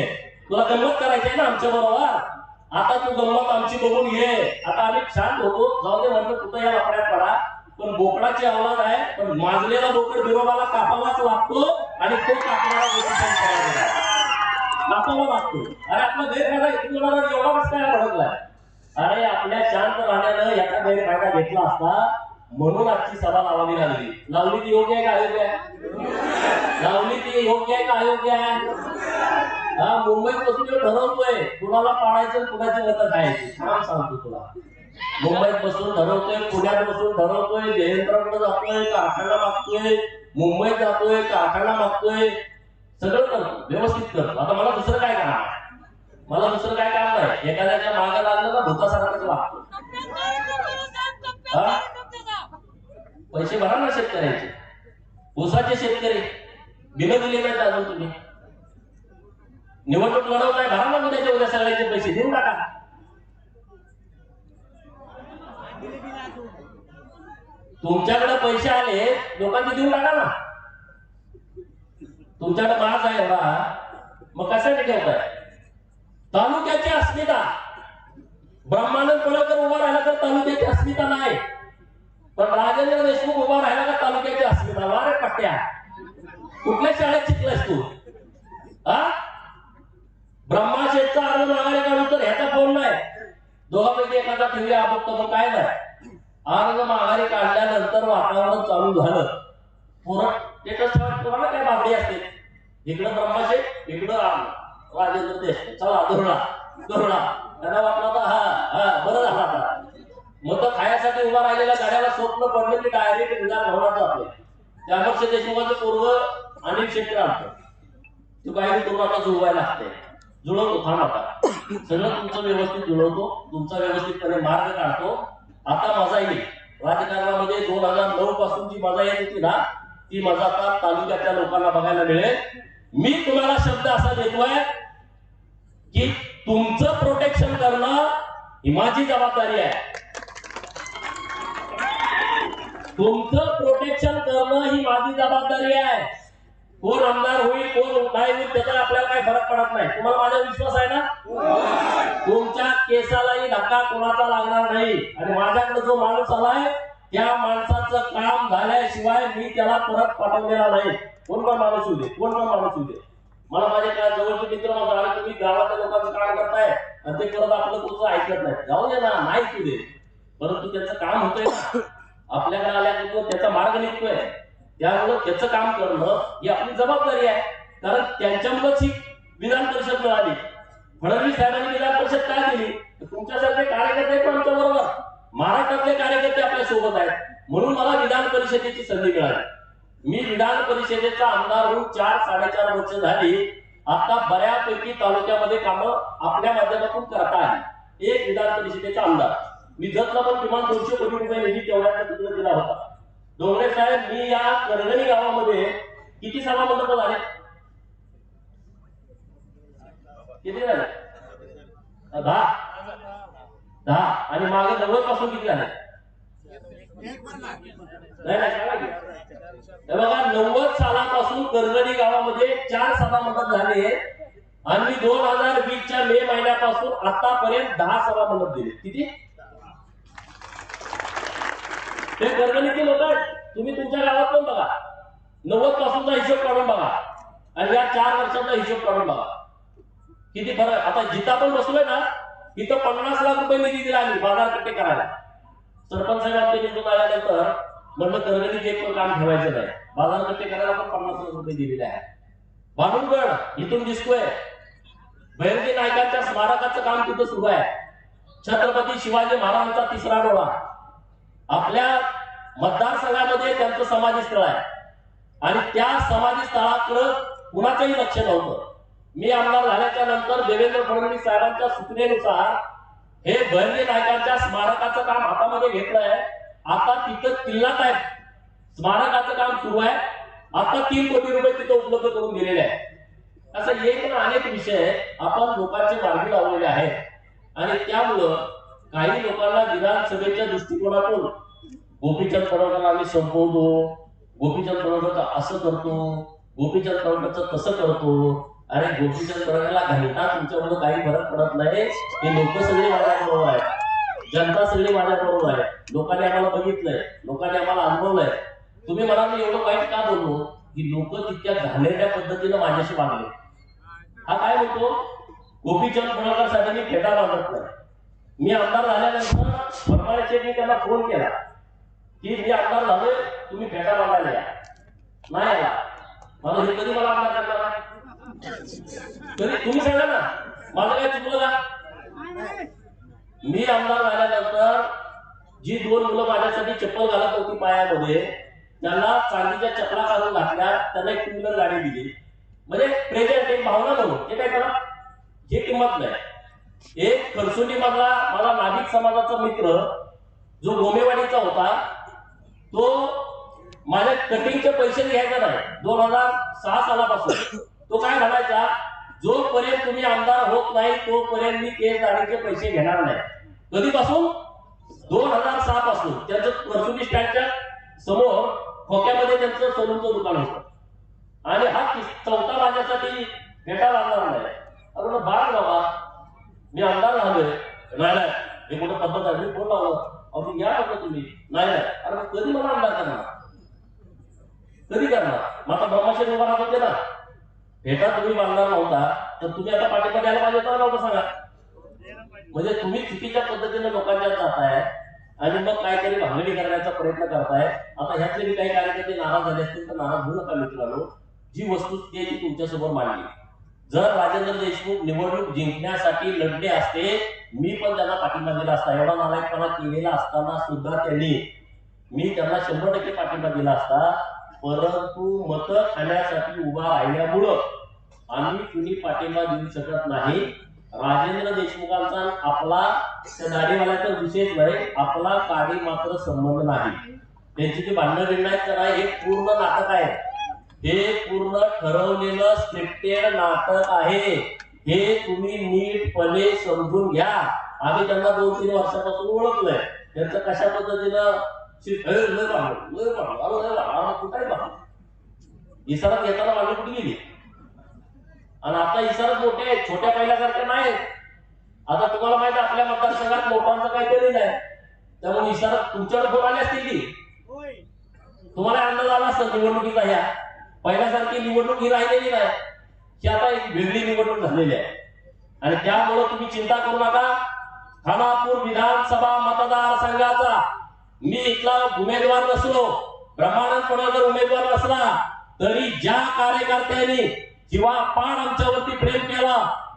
तुला गंमत करायची आहे ना आमच्या बरोबर, आता तू गंमत आमची बघून घे. आता आम्ही शांत होतो, जाऊ दे म्हणलं कुठं या वापड्यात पडा, पण बोकडाची अवलाद आहे, पण माजलेला बोकड बिरोबाला कापावाच लागतो आणि तो कापणारा कापावा लागतो. अरे आपला गैरफायदा एवढा कस काय भडकलाय? अरे आपल्या शांत राहण्यानं याचा गैरफायदा घेतला असता म्हणून आजची सभा लावावी लागली. लावली ती योग्य आहे का अयोग्य आहे? लावली ती योग्य आहे का अयोग्य आहे? हा मुंबईत बसून ठरवतोय कुणाला पाडायचं कुणाची मतं खायची. काम सांगतो तुला. मुंबईत बसून ठरवतोय, पुण्यात बसून ठरवतोय, जयंतराकडे जातोय, कारखाना मागतोय, मुंबईत जातोय, कारखाना मागतोय, सगळं करतो, व्यवस्थित करतो. आता मला दुसरं काय काम आहे? मला दुसरं काय काम नाही. एखाद्याच्या मागे लागलं का भूतासारखंच लागतो. पैसे भरा ना शेतकऱ्यांचे. ऊसाचे शेतकरी बिलं दिले नाहीत अजून तुम्ही. निवडणूक लढवताय, भरा ना उद्याच्या उद्या सगळ्यांचे पैसे देऊन टाका. तुमच्याकडे पैसे आले लोकांचे देऊन टाका ना. तुमच्याकडे माज आहे एवढा, मग कशासाठी ठेवताय? तालुक्याची अस्मिता. ब्रह्मानंद पडळकर उभा राहिला तर तालुक्याची अस्मिता नाही, पण राजेंद्र देशमुख उभा राहिला का तालुक्याची अस्मिता. वारे पट्ट्या, कुठल्या शाळेत शिकलास तू? हा ब्रह्माशेठचा अर्ज मागायला काढू तर ह्याचा फोन नाही. दोघांपैकी एखादा ठेवली आबोक्त पण काय नाही. अर्ज माघारी काढल्यानंतर वातावरण चालू झालं. पुराणा काय बाबडी असते. इकडं ब्रह्माशेठ, इकडं राजेंद्र देशमुख. चला धोरणा त्यांना वाटलं तर हा बरं झालं. आता मग तर खायासाठी उभा राहिलेल्या गाड्याला स्वप्न पडलं की डायरेक्ट विधान भवनात जातोय. त्या अमर्ष देशमुखाचं पूर्व अनिल शेट्टी आणतो. तू काही करून आता जुळवायला लागते. जुळवतो, थांब आता सगळं तुमचं व्यवस्थित जुळवतो, तुमचा व्यवस्थितपणे मार्ग काढतो. आता मजा येईल राजकारणामध्ये. 2009 पासून जी मजा येत होती ना, ती मजा आता तालुक्यातल्या लोकांना बघायला मिळेल. मी तुम्हाला शब्द असा देतोय की तुमचं प्रोटेक्शन करणं ही माझी जबाबदारी आहे. तुमचं प्रोटेक्शन करणं ही माझी जबाबदारी आहे. कोण आमदार होईल कोण नाही होईल त्याचा आपल्याला काही फरक पडत नाही. तुम्हाला माझा विश्वास आहे ना? तुमच्या केसालाही धक्का कोणाचा लागणार नाही. आणि माझ्याकडे जो माणूस आलाय त्या माणसाचं काम झाल्याशिवाय मी त्याला परत पाठवलेला नाही. कोण पण माणूस होऊ दे, कोण पण माणूस होऊ दे. मला माझे काय जवळचे मित्र म्हणतात, तुम्ही गावातल्या लोकांचं काम करताय आणि ते परत आपलं तुमचं ऐकत नाही. जाऊ दे ना, नाही तू दे, परंतु त्याचं काम होतंय ना. आपल्याकडे आल्यानंतर त्याचा मार्ग निघतोय, त्यामुळे त्याचं काम करणं ही आपली जबाबदारी आहे. कारण त्यांच्यामुळेच ही विधान परिषद मिळाली. फडणवीस साहेबांनी विधान परिषद काय दिली? तुमच्यासारखे कार्यकर्ते पण आमच्या बरोबर, महाराष्ट्रातले कार्यकर्ते आपल्या सोबत आहेत, म्हणून मला विधान परिषदेची संधी मिळाली. मी विधान परिषदेचा आमदार होऊन 4-4.5 वर्ष झाली. आता बऱ्यापैकी तालुक्यामध्ये कामं आपल्या माध्यमातून करता आली. एक विधान परिषदेचा आमदार मी जतला पण किमान 200 कोटी रुपये निधी तेवढ्या तिकडे दिला होता. डोंगरे साहेब, मी या करगणी गावामध्ये किती सभा मंडप झाले? किती झाले? 10 आणि मागे 90 पासून किती झाले? बघा, 90 सालापासून करगणी गावामध्ये 4 सभा मंडप झाले आणि 2020च्या मे महिन्यापासून आतापर्यंत 10 सभा मंडप दिले. किती? ते गरगणीचे लोक आहेत. तुम्ही तुमच्या गावात पण बघा, 90 पासूनचा हिशोब काढून बघा आणि या 4 वर्षाचा हिशोब काढून बघा, किती फरक. आता जिथं आपण बसलोय ना तिथं 50 लाख रुपये निधी दिला आम्ही बाजारपेठे करायला. सरपंच साहेब ते निवडून आल्यानंतर म्हणलं गरगणीचे एक पण काम ठेवायचं नाही, बाजारपेठे करायला पण 50 लाख रुपये दिलेले आहे. भानुगड इथून दिसतोय, भैरजी नायकांच्या स्मारकाचं काम तिथं सुरू आहे. छत्रपती शिवाजी महाराजांचा 3रा डोळा, आपल्या मतदारसंघामध्ये त्यांचं समाधी स्थळ आहे आणि त्या समाधी स्थळाकडे कुणाचंही लक्ष नव्हतं. मी आमदार झाल्याच्या नंतर देवेंद्र फडणवीस साहेबांच्या सूचनेनुसार हे भैरजी नायकांच्या स्मारकाचं काम हातामध्ये घेतलंय. आता तिथं किल्लात आहे, स्मारकाचं काम सुरू आहे. आता 3 कोटी रुपये तिथं उपलब्ध करून दिलेले आहे. असं एक ना अनेक विषय आपण लोकांचे मार्गी लावलेले आहेत आणि त्यामुळं काही लोकांना विधानसभेच्या दृष्टिकोनातून गोपीचंद पडळकरला आम्ही संपवतो, गोपीचंद पडळकर असं करतो, गोपीचंद पडळकरचं तसं करतो. अरे गोपीचंद पडळकरला घंटा तुमच्यामुळे काही फरक पडत नाही. हे लोक सगळे माझ्याबरोबर आहेत, जनता सगळी माझ्याबरोबर आहे. लोकांनी आम्हाला बघितलंय, लोकांनी आम्हाला अनुभवलंय. तुम्ही मला मी एवढं वाईट का बोलू की लोक तितक्या घाणेरड्या पद्धतीनं माझ्याशी वागले. हा काय म्हणतो, गोपीचंद पडळकरसाठी मी फेटा बांधत नाही. मी आमदार झाल्यानंतर फडणवीस शेट्टी त्यांना फोन केला की मी आमदार झालोय, तुम्ही फेटा बांधायला या. नाही आला. मला हे कधी मला आमदार करणार, तरी तुम्ही सांगा ना, माझं काय चुकलं का? मी आमदार झाल्यानंतर जी 2 मुलं माझ्यासाठी चप्पल घालत होती पायामध्ये, त्यांना चांदीच्या चपला काढून घातल्या, त्यांना एक 2 व्हीलर गाडी दिली. म्हणजे प्रेझेंट एक भावना म्हणून. हे काय करा, हे किंमत नाही. एक खरसुंडी मधला मला नाभिक समाजाचा मित्र जो गोमेवाडीचा होता, तो माझ्या कटिंगचे पैसे घ्यायचा नाही 2006 सालापासून. तो काय म्हणायचा, जोपर्यंत तुम्ही आमदार होत नाही तोपर्यंत मी केस दाढीचे पैसे घेणार नाही. कधीपासून? 2006 पासून. त्यांचं खरसुंडी स्टँडच्या समोर खोक्यामध्ये त्यांचं सलूनचं दुकान होतं आणि हा 4था माझ्यासाठी भेटा लागणार नाही. अरे बाळ बाबा, मी आमदार झालोय. नाही हे कुठं पद्धत आहे, मी फोन लावलं, अहो या म्हटलं तुम्ही. नाही अरे कधी मला आमदार करणार, कधी करणार? मग आता ब्रह्मशेठ उभा राहत होते ना, भेटा तुम्ही बांधणार नव्हता तर तुम्ही आता पाठिंबा द्यायला पाहिजे होता नव्हतं सांगा. म्हणजे तुम्ही चुकीच्या पद्धतीने लोकांच्या जाताय आणि मग काहीतरी भांगडी करण्याचा प्रयत्न करताय. आता ह्यातले काही कार्यकर्ते नाराज झाले असतील तर नाराज होऊ नका मित्रांनो. जी वस्तुस्थिती आहे ती तुमच्यासमोर मांडली. जर राजेंद्र देशमुख निवडणूक जिंकण्यासाठी लढले असते, मी पण त्यांना पाठिंबा दिला असता. एवढा नालायकपणा केलेला असताना सुद्धा मी त्यांना 100% पाठिंबा दिला असता. परंतु मतं खाण्यासाठी उभा राहिल्यामुळं आम्ही कुणी पाठिंबा देऊ शकत नाही. राजेंद्र देशमुखांचा आपला त्या दाढीवाल्याचा विशेष नाही, आपला काही मात्र संबंध नाही. त्यांची जी भांडण निर्णय करा हे पूर्ण नाटक आहे. हे पूर्ण ठरवलेलं स्क्रिप्टेड नाटक आहे. हे तुम्ही नीटपणे समजून घ्या. आम्ही त्यांना 2-3 वर्षापासून ओळखलंय. त्यांचं कशा पद्धतीनं इशारात घेताना मागे कुठे गेली आणि आता इशारात मोठे आहेत, छोट्या पहिल्यासारखे नाही. आता तुम्हाला माहिती आपल्या मतदारसंघात लोकांचं काहीतरी नाही, त्यामुळे इशारात तुमच्याकडे फोन आले असतील की तुम्हाला अंदाज आला असेल निवडणुकीचा. ह्या पहिल्यासारखी निवडणूक ही राहिलेली नाही, ही आता एक वेगळी निवडणूक झालेली आहे आणि त्यामुळे तुम्ही चिंता करू नका. खानापूर विधानसभा मतदारसंघाचा मी इथला उमेदवार नसलो, ब्रह्मानंद जर उमेदवार नसला तरी ज्या कार्यकर्त्यांनी जीवापाड आमच्यावरती प्रेम केला,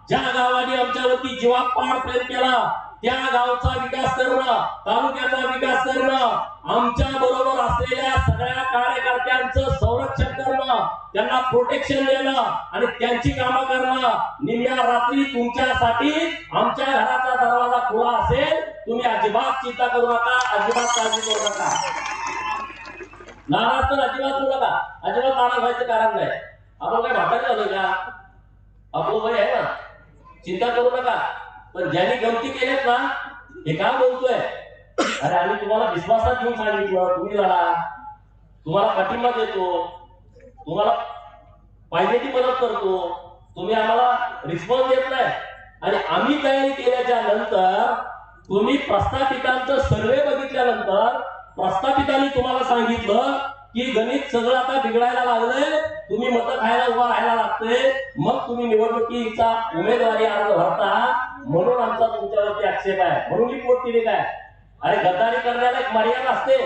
ज्या गावाने आमच्यावरती जीवापाड प्रेम केला, त्या गावचा विकास करणं, तालुक्याचा विकास करणं, आमच्या बरोबर असलेल्या सगळ्या कार्यकर्त्यांचं संरक्षण करणं, त्यांना प्रोटेक्शन देणं आणि त्यांची कामं करणं. निम्म्या रात्री तुमच्यासाठी आमच्या घराचा दरवाजा खुला असेल. तुम्ही अजिबात चिंता करू नका, अजिबात काळजी करू नका. नाराज तर अजिबात होऊ नका, अजिबात नाराज व्हायचं कारण नाही. आपण काय म्हातारे झालोय का? आपलं वय आहे ना, चिंता करू नका. पण ज्यांनी गमती केल्यात ना, हे काय बोलतोय, अरे आम्ही तुम्हाला विश्वासात घेऊन सांगितलं, तुम्ही लढा, तुम्हाला पाठिंबा देतो, तुम्हाला पाहिजे ती मदत करतो, तुम्ही आम्हाला रिस्पॉन्स देत नाही आणि आम्ही तयारी केल्याच्या नंतर तुम्ही प्रस्थापितांचं सर्वे बघितल्यानंतर प्रस्थापितांनी तुम्हाला सांगितलं की गणित सगळं आता बिघडायला लागलंय, तुम्ही मतं खायला उभा राहायला लागतंय, मग तुम्ही निवडणुकीचा उमेदवारी अर्ज भरता, म्हणून आमचा तुमच्यावरती आक्षेप आहे, म्हणून ही पोटतिरीक आहे. अरे गद्दारी करण्याला एक मर्यादा असते,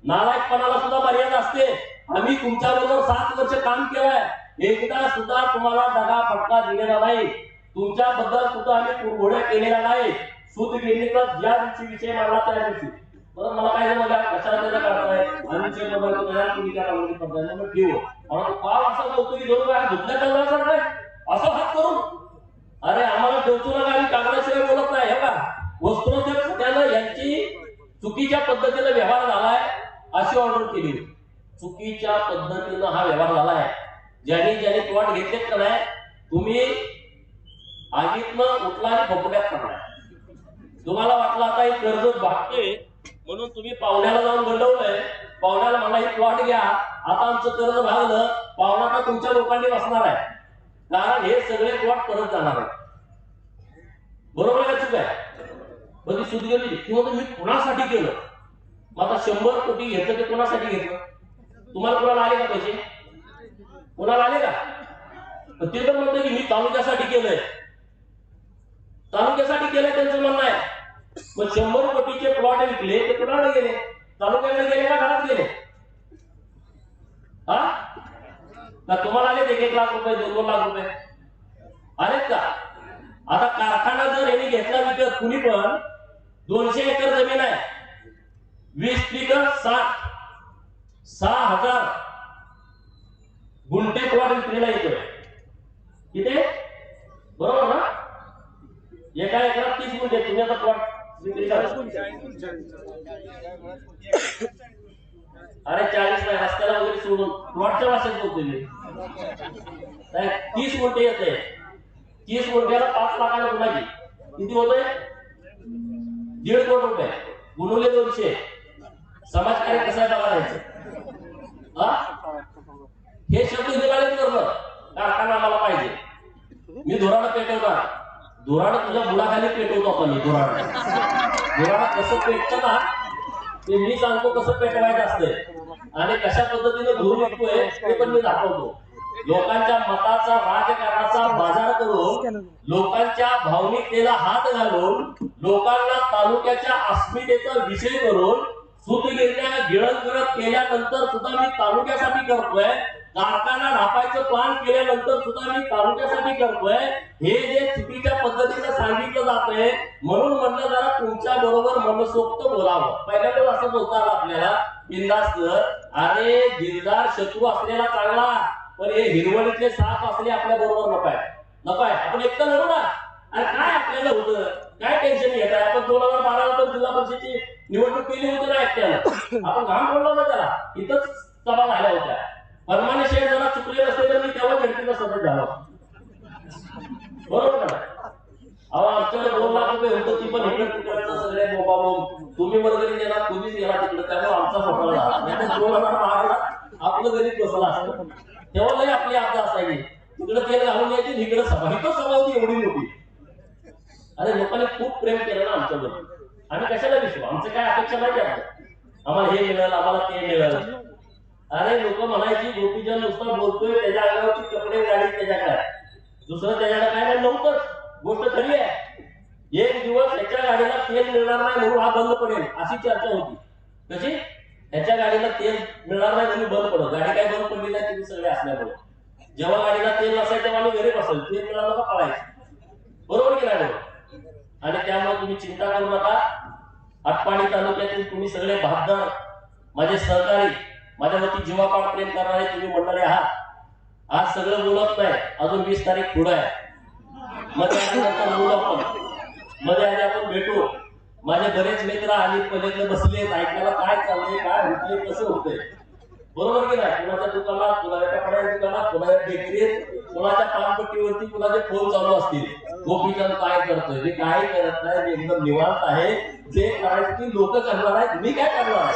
नालायकपणाला सुद्धा मर्यादा असते. आम्ही तुमच्या बरोबर 7 वर्ष काम केलंय, एकदा सुद्धा तुम्हाला दगा फटका दिलेला नाही, तुमच्याबद्दल सुद्धा आम्ही कुरघोड्या केलेल्या नाही. सूत गिरणीचा ज्या दिवशी विषय मांडला त्या दिवशी बरं मला काय बघा कशाला त्याला काढताय आमचे बघा तुम्ही त्या कामामध्ये करताय मग ठेवू आणि काल असं बोलतो की 2 वेळा धुतल्या करणार नाही असं हात करून. अरे आम्हाला ठेवतो नका, आम्ही कागदाशिवाय बोलत नाही. हे का वस्त्रोद्योग खात्यानं यांची चुकीच्या पद्धतीने व्यवहार झालाय अशी ऑर्डर केली. चुकीच्या पद्धतीनं हा व्यवहार झालाय. ज्यांनी प्लॉट घेतलेत का नाही, तुम्ही आगीतनं उठला आणि फुकट्यात पडलाय. तुम्हाला वाटलं आता हे कर्ज भागते म्हणून तुम्ही पाहुण्याला जाऊन गंडवलंय, पाहुण्याला मला हे प्लॉट घ्या, आता आमचं कर्ज भागलं, पाहुणा आता तुमच्या लोकांनी बसणार आहे, कारण हे सगळे प्लॉट परत जाणार आहे. बरोबर का चुक आहे? बघी सुदगेली किंवा मी कुणासाठी केलं, मग आता 100 कोटी घेतलं ते कुणासाठी घेतलं? तुम्हाला कुणाला आले का पैसे? कुणाला आले का? ते तर म्हणतं की मी तालुक्यासाठी केलंय, तालुक्यासाठी केलंय त्यांचं म्हणणं आहे. मग 100 कोटीचे प्लॉट विकले ते कुणाला गेले? तालुक्याकडे गेले का घरात गेले? हा का तुम्हाला आले 1 लाख रुपये 2 लाख रुपये आलेत का? आता कारखाना जर यांनी घेतला विकत कुणी पण 200 एकर जमीन आहे, 20 पिकं 6,000 गुंठे प्लॉट विक्रीला येतोय. किती? बरोबर ना? एका एकरात 30 गुंठे तुम्ही आता प्लॉट विक्री करा. अरे 40 नाही, रस्त्याला वगैरे सोडून प्लॉटच्या भाषेत बोलतोय मी. 30 गुंठे येते, 30 गुंठ्याला 5 लाखाला गुणाची किती होतंय? 1.5 कोटी रुपये गुणवले 200. समाजकार्य कसं आहे बघायचं. हे शब्द निघालेच करणं कारखाना आम्हाला पाहिजे. मी धोराणं पेटवणार, धोराणं तुझ्या मुलाखाली पेटवतो आपण. धोराणं कसं पेटतं ना ते मी सांगतो, कसं पेटवायचं असतंय आणि कशा पद्धतीने धूर निघतोय ते पण मी दाखवतो. लोकांच्या मताचा राजकारणाचा बाजार करून, लोकांच्या भावनिकतेला हात घालून, लोकांना तालुक्याच्या अस्मितेचा विषय करून सूतगिरण्या गिळंकृत केल्यानंतर सुद्धा मी तालुक्यासाठी करतोय, कारखाना ढापायचं प्लान केल्यानंतर सुद्धा मी तालुक्यासाठी करतोय. हे जे चुकीच्या पद्धतीने सांगितलं जातंय, म्हणून म्हणलं जरा तुमच्या बरोबर मनसोक्त बोलावं. पहिल्यांदा असं बोलता आलं आपल्याला बिंदास्त, अरे दिलदार शत्रू असलेला चांगला, पण हे हिरवळीतले साप असले आपल्या बरोबर नकोय. आपण एकटं लढू ना. अरे काय आपल्याला होतं, काय टेन्शन घेत आहे? आपण 2012 तर जिल्हा परिषदेची निवडणूक केली होती ना एकट्याला, आपण घाम फोडला ना त्याला, इथंच सभा झाल्या होत्या. परमाने शेठ जरा चुकले नसते तर मी तेव्हा झडकीला सदस्य झालो. बरोबर ना? अहो आमच्याकडे 2 लाख रुपये होतं, ती पण इकडे तिकडचं सगळे बोंबाबोंब, तुम्ही वर्गणी देणार, तुम्हीच गेला तिकडे, त्यामुळे आमचा घोटाळा झाला. नाही तर 2012 आपलं गरीब बसला असतं. तेव्हा लई आपली आपदा असायची, तिकडे तेल घालून यायची, इकडे सभा, इथं सभा होती एवढी मोठी. अरे लोकांनी खूप प्रेम केलं ना आमच्यावर. आम्ही कशाला विसरू? आमचं काय अपेक्षा नाही आपलं, आम्हाला हे मिळेल, आम्हाला ते मिळेल. अरे लोक म्हणायची गोपीचंद नुसता बोलतोय, त्याच्या अंगावरची कपडे गाडी त्याच्याकडे, दुसरं त्याच्याकडे काय नाही. नव्हतंच, गोष्ट खरी आहे. एक दिवस याच्या गाडीला तेल मिळणार नाही म्हणून हा बंद पडेल अशी चर्चा होती. कशी? याच्या गाडीला तेल मिळणार नाही म्हणून बंद पडेल. गाडी काय बंद पडली नाही, तुम्ही सगळे असल्यामुळे. जेव्हा गाडीला तेल नसायचं तेव्हा आम्ही घरी बसायचो, तेल मिळालं का पळायचं. बरोबर की नाही? आणि त्यामुळे तुम्ही चिंता करू नका. आटपाडी तालुक्यातील तुम्ही सगळे बहादर माझे सहकारी, माझ्यावरती जीवापाड प्रेम करणारे तुम्ही मंडळी आहात. आज सगळं बोलत नाही, अजून 20 तारीख पुढे आहे. मध्ये आधी आपण भेटू. माझे बरेच मित्र आली पलीकडे बसले, ऐकायला काय चाललंय, काय होतंय, कसं होतंय. बरोबर की नाही? कुणाच्या दुकानात, कुणाच्या कपड्याच्या दुकानात, कुणाच्या बेकरीत, कुणाच्या पानपट्टीवरती कुणाचे फोन चालू असतील. गोपीचंद काय करतोय, मी काय करत नाही, मी एकदम निवांत आहे. जे करायचं ती लोक करणार आहेत, मी काय करणार आहे?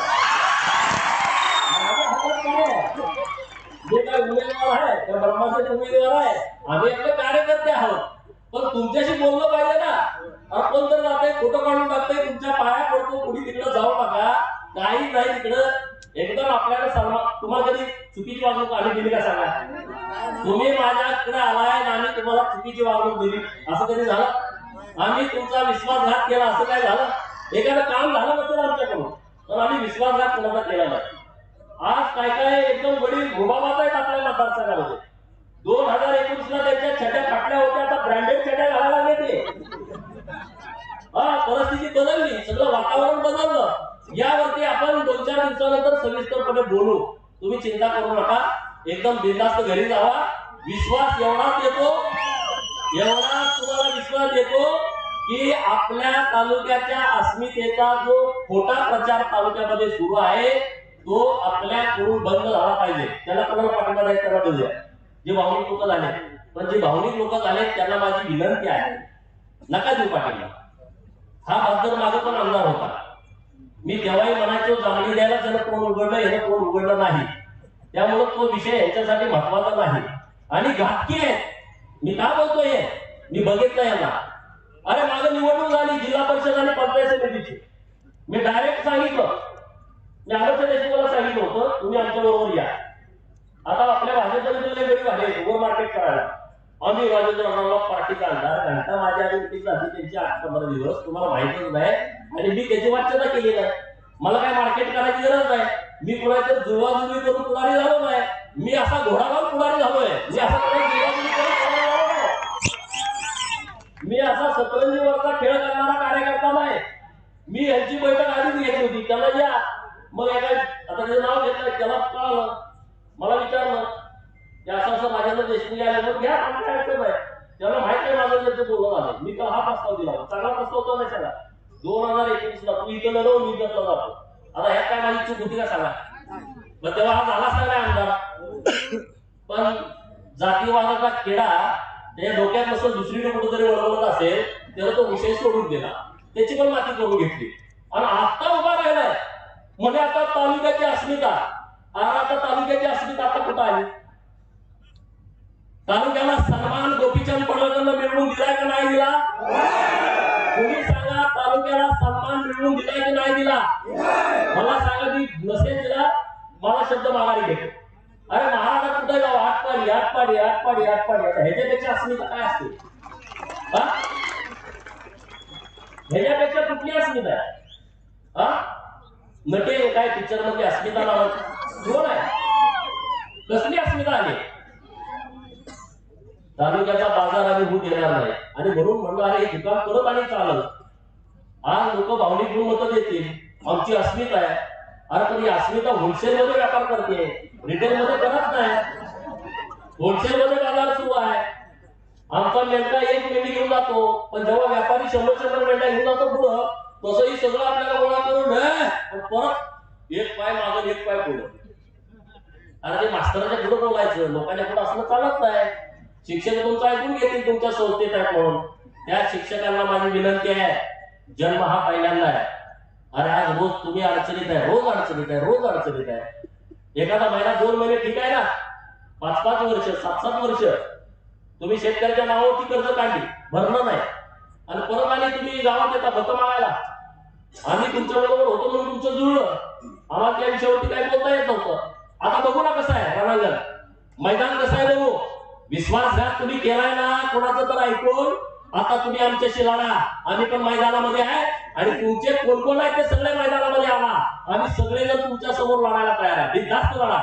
जे काय उमेदवार आहे त्या ब्रह्माचे उमेदवार आहे, आम्ही आपले कार्यकर्ते आहोत. पण तुमच्याशी बोललं पाहिजे ना. आपण जर जाते खोटं काढून टाकतोय, तुमच्या पाया पडतो, कुणी तिकडे जाऊ नका. काही नाही तिकडं एकदम आपल्याला सन्मान. तुम्हाला कधी चुकीची वागणूक आम्ही दिली का सांगा? तुम्ही माझ्याकडे आलाय आणि आम्ही तुम्हाला चुकीची वागणूक दिली असं कधी झालं? आम्ही तुमचा विश्वासघात केला असं काय झालं? एखादं काम झालं नसेल आमच्याकडून तर आम्ही विश्वासघात कोणाचा केला नाही. आज काय काय एकदम वडील रुबाबात आहेत आपल्या मतदारसंघामध्ये. 2019 ला त्यांच्या छट्या फाटल्या होत्या, आता ब्रँडेड छट्या घालायला लागले ते. परिस्थिती बदलली, सगळं वातावरण बदललं. यावरती आपण 2-4 दिवसानंतर सविस्तरपणे बोलू. तुम्ही चिंता करू नका, एकदम बिनधास्त घरी जावा. विश्वास एवढाच येतो, एवढाच तुम्हाला विश्वास येतो की आपल्या तालुक्याच्या अस्मितेचा जो खोटा प्रचार तालुक्यामध्ये सुरू आहे तो आपल्याकडून बंद झाला पाहिजे. त्याला कोणाला पाठिंबा द्यायचा त्याला देऊया. जे भावनिक लोक झाले, पण जे भावनिक लोक झाले त्यांना माझी विनंती आहे, नका देऊ पाठिंबा. हा बहादर मागे पण आमदार होता. मी तेव्हाही म्हणायचो जांभळी द्यायला त्यानं कोण उघडलं, यानं कोण उघडलं नाही. त्यामुळे तो विषय यांच्यासाठी महत्वाचा नाही आणि घातकी आहे. मी का बोलतोय, मी बघितलं यांना. अरे मागे निवडणूक झाली जिल्हा परिषद आणि पंचायत समितीची, मी डायरेक्ट सांगितलं, मी आमच्या देशमुखाला सांगितलं होतं तुम्ही आमच्या बरोबर या. आता आपल्या भाजपमध्ये गरीब आहे ओव्हर मार्केट करायला. आम्ही राजेंद्र पार्टीचा आमदार घंटा माझ्या आधी मिटिंग झाली त्यांची 8-15 दिवस, तुम्हाला माहितच नाही आणि मी त्याची वाच्यता केली नाही. मला काय मार्केट करायची गरज नाही. मी कुणाच्या जुळवाजुळवी करून पुढारी झालो नाही. मी असा घोडागाव पुढारी झालोय. मी असा जुळवाजुळवी करून मी असा सतरंजीवरचा खेळ करणारा कार्यकर्ता नाही. मी यांची बैठक आधीच घेतली होती, त्याला या मग एका आता त्याचं नाव घेतलं, त्याला कळालं, मला विचारलं की असं राजेंद्र देशमुख आले, मग घ्या काय अडचण आहे. त्याला माहित नाही माझं त्याचं बोलणं झालं. मी तर हा प्रस्ताव दिला, चांगला प्रस्ताव होता नाही सगळा. 2021 ला तू इथं लढव मी इथं जातो. आता ह्यात काय माझी चूक होती का सांगा? मग तेव्हा हा झालाच नाही आमदार. पण जातीवादाचा किडा त्या डोक्यात नसेल, दुसरीकडे कुठेतरी वळवत असेल, त्याला तो विषय सोडून दिला, त्याची पण माती करून घेतली आणि आता उभा राहिलाय म्हणजे आता तालुक्याची अस्मिता. आता तालुक्याची अस्मिता आता कुठं आली? तालुक्याला सन्मान गोपीचंद पडळकरला मिळवून दिलाय का नाही दिला? तुम्ही सांगा, तालुक्याला सन्मान मिळवून दिलाय की नाही दिला? मला सांगा, की नसेल दिला मला शब्द माघारी घेतो. अरे महाराष्ट्रात कुठे जाऊ, आटपाडी आटपाडी आटपाडी आटपाडी. आता ह्याच्यापेक्षा अस्मिता काय असते? ह्याच्यापेक्षा कुठली अस्मिता आहे? नटे काय पिक्चर मध्ये अस्मिता नावाची कोण आहे? कसली अस्मिता आली? तालुक्याचा बाजार आम्ही होऊ देणार नाही आणि म्हणून म्हणलं अरे हे दुकान परत आणि चाललं. आज लोक भावनिक गुण मतं देतील, आमची अस्मिता आहे. अरे पण ही अस्मिता होलसेल मध्ये व्यापार करते, रिटेल मध्ये करत नाही. होलसेल मध्ये बाजार सुरू आहे. आमचा मेंढा एक मेंढी घेऊन जातो, पण जेव्हा व्यापारी 100 मेंढ्या घेऊन जातो पुढं, तसंही सगळं आपल्याला गोळा करून आणि परत एक पाय मागं एक पाय पुढं. अरे ते मास्तराच्या पुढे बोलायचं, लोकांच्या पुढे असलं चालत नाही. शिक्षक तुमचं ऐकून घेतील, तुमच्या संस्थेत आहे म्हणून. त्या शिक्षकांना माझी विनंती आहे, जन्म हा पहिल्यांदा आहे. अरे आज रोज तुम्ही अडचणीत आहे, रोज अडचणीत आहे, रोज अडचणीत आहे. एखादा महिना 2 महिने ठीक आहे ना, 5-5 वर्ष 7-7 वर्ष तुम्ही शेतकऱ्याच्या नावावरती कर्ज काढली, भरलं नाही आणि परत आणि तुम्ही गावात येता मतं मागायला. आम्ही तुमच्या बरोबर होतो म्हणून तुमचं जुळलं, आम्हाला त्या विषयावरती काही बोलता येत नव्हतं. आता बघू ना कसं आहे रणांगण, मैदान कसं आहे बघू. विश्वासघात तुम्ही केलाय ना कोणाचं तर ऐकून, आता तुम्ही आमच्याशी लढा. आम्ही पण मैदानामध्ये आहे आणि तुमचे कोण कोण आहेत ते सगळे मैदानामध्ये आला. आम्ही सगळेजण तुमच्या समोर लढायला तयार आहे. बिनधास्त लढा,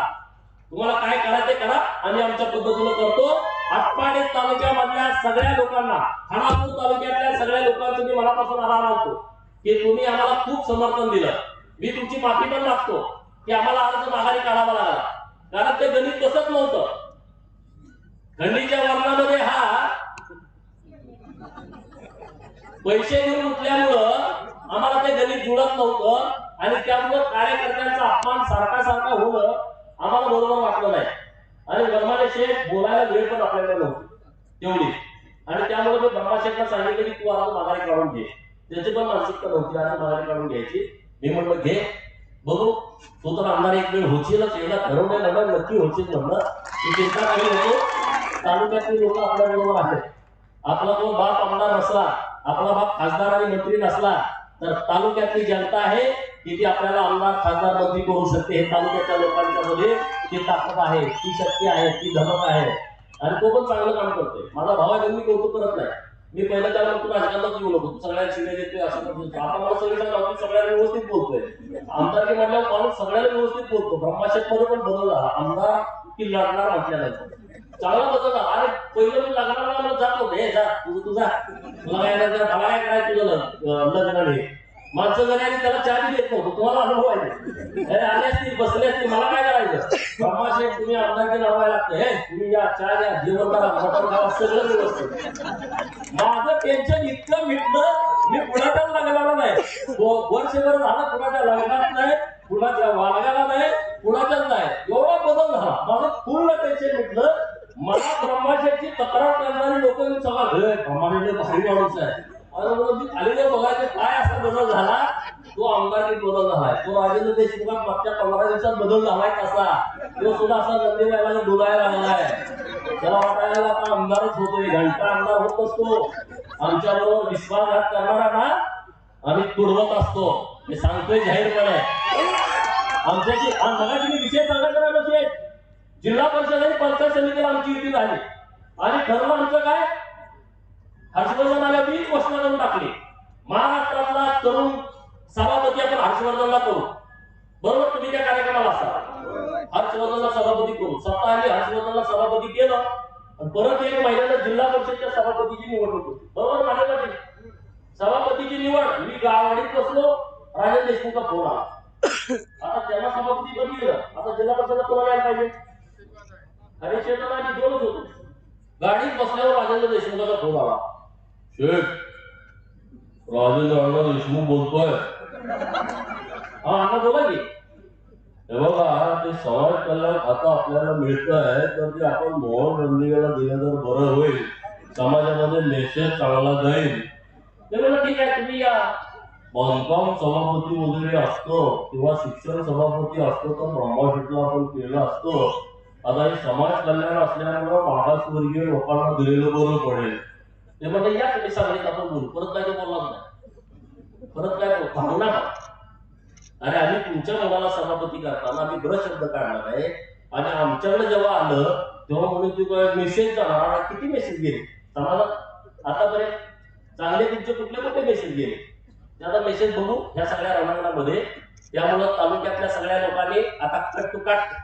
तुम्हाला काय करायचं ते करा, आम्ही आमच्या पद्धतीने करतो. आटपाडी तालुक्यामधल्या सगळ्या लोकांना, खानापूर तालुक्यातल्या सगळ्या लोकांचं मी मनापासून आभार मानतो की तुम्ही आम्हाला खूप समर्थन दिलं. मी तुमची माफी पण मागतो की आम्हाला अर्ज माघारी काढावा लागला, कारण ते गणित तसंच नव्हतं. खंडीच्या वर्णामध्ये हा पैसे घेऊन उठल्यामुळं आम्हाला ते गणित जुळत नव्हतं आणि त्यामुळं कार्यकर्त्यांचा अपमान सारखा सारखा होणं आम्हाला बरोबर वाटलं नाही. आणि ब्रह्माने शेठ बोलायला वेळ पण आपल्याकडे नव्हती तेवढी, आणि त्यामुळे मी ब्रह्माशेठला सांगितलं की तू अर्ज माघारी काढून घे. त्याची पण मानसिकता नव्हती अर्ज माघारी काढून घ्यायची. मी म्हणलं घे बघू, तू तर आमदार एक वेळ होशीलच, एकदा ठरवलं नक्की होशील म्हणलं. मी चिंता करू नको, तालुक्यातली लोक आपल्या बरोबर आहेत. आपला तो बाप आमदार नसला, आपला बाप खासदार आणि मंत्री नसला तर तालुक्यातली जनता आहे की ती आपल्याला आमदार खासदार मंत्री करू शकते. हे तालुक्याच्या लोकांच्या मध्ये ती ताकद आहे, ती शक्ती आहे, ती धमक आहे आणि तो पण चांगलं काम करतोय. माझा भाव आहे, मी कौतुक करत नाही. मी पहिला त्याला म्हणतो राजकारणात येऊ नको, सगळ्यांना शिव्या देतोय असं म्हणतो. आता मला सगळ्यांना सगळ्याला व्यवस्थित बोलतोय. आमदारकी म्हटल्यावर माणूस सगळ्याला व्यवस्थित बोलतो. ब्रह्माशेत मध्ये पण बदल झाला. आमदार की लढणार म्हटल्यानंतर चांगला बदल झाला. अरे पहिलं मी लग्नाला जात होते, जा तुझा तुला काय मला काय करायचं तुझं लग्नाने माणसं घरी आणि त्याला चहा देत नव्हतं. तुम्हाला अनुभव आहे, आले असतील बसले असतील, मला काय करायचं. ब्रह्माशेठ तुम्ही आमदारकी लढवायला लागतं. हे तुम्ही या चहा द्या, जेवण करा, मटण खावा, सगळं व्यवस्थित. माझं टेन्शन इतकं मिटलं, मी कुणाच्याच लागला नाही. वर्षभर झालं कुणाच्या लग्नात नाही, कुणाच्या वालगाला नाही, कुणाच्याच नाही. एवढा बदल झाला, माझं पूर्ण टेन्शन मिटलं. मला ब्रह्माशेठची तक्रार करणारी लोक सगळं ब्रह्माशेठ भारी माणूस आहे. मी खाली जर बघायचं काय असा बदल झाला, तो आमदारकीत बदल झालाय. तो राजेंद्र देशमुखात मागच्या 15 दिवसात बदल झालाय कसा, तो सुद्धा असा नंदीबाईला डोलायला लागलाय. त्याला वाटायला आता आमदारच होतोय, घंटा आमदार होत असतो. आमच्या बरोबर विश्वासघात करणारा ना आम्ही तुडवत असतो. मी सांगतोय जाहीरपणे. आमच्याशी मगाशी मी विषय सांगायचा, जिल्हा परिषद आणि पंचायत समितीला आमची युती झाली आणि ठरलं आमचं काय, हर्षवर्धन आल्या ती घोषणा करून टाकली. महाराष्ट्रातला तरुण सभापती आपण हर्षवर्धनला करू. बरोबर, तुम्ही त्या कार्यक्रमाला असा हर्षवर्धनला सभापती करू. सत्ता आली, हर्षवर्धनला सभापती केलं आणि परत एक महिन्यानं जिल्हा परिषदच्या सभापतीची निवडणूक होती. बरोबर, माझ्या पाठी सभापतीची निवड. मी गावाडीत बसलो, राजेंद्र देशमुखचा फोन आला. आता त्यांना सभापती पण केलं, आता जिल्हा परिषदेला कोणाला यायला पाहिजे. आणि शेतात आम्ही दोनच होतो. गाडीत बसल्यावर राजेंद्र देशमुखाचा फोन आला. शेठ, राजेंद्र देशमुख बोलतोय. हा अण्णा बोला की. हे बघा, ते समाज कल्याण खातं आपल्याला मिळतंय तर ते आपण मोहन रणदिवेला दिलं तर बरं होईल. समाजामध्ये मेसेज चांगला जाईल. ते म्हणलं ठीक आहे, तुम्ही या. बांधकाम सभापती वगैरे असतो किंवा शिक्षण सभापती असतो तर ब्रह्माशेठला आपण केलं असतो. आता हे समाज कल्याण असल्यामुळे मागासवर्गीय लोकांना दिलेलं बरं पडेल. ते म्हणजे या तुम्ही सांगितलं आपण बोलू. परत काय ते बोलणार नाही, परत काय थांबू नका. अरे आम्ही तुमच्या मुलाला सभापती करताना आम्ही ब्र शब्द काढणार आहे आणि आमच्याकडे जेव्हा आलं तेव्हा म्हणून तू काय मेसेज जाणार. किती मेसेज गेले समाजात आतापर्यंत, चांगले तुमचे कुठले कुठले मेसेज गेले ते आता मेसेज बघू ह्या सगळ्या रणांगणामध्ये. त्यामुळं तालुक्यातल्या सगळ्या लोकांनी आता कट टू कट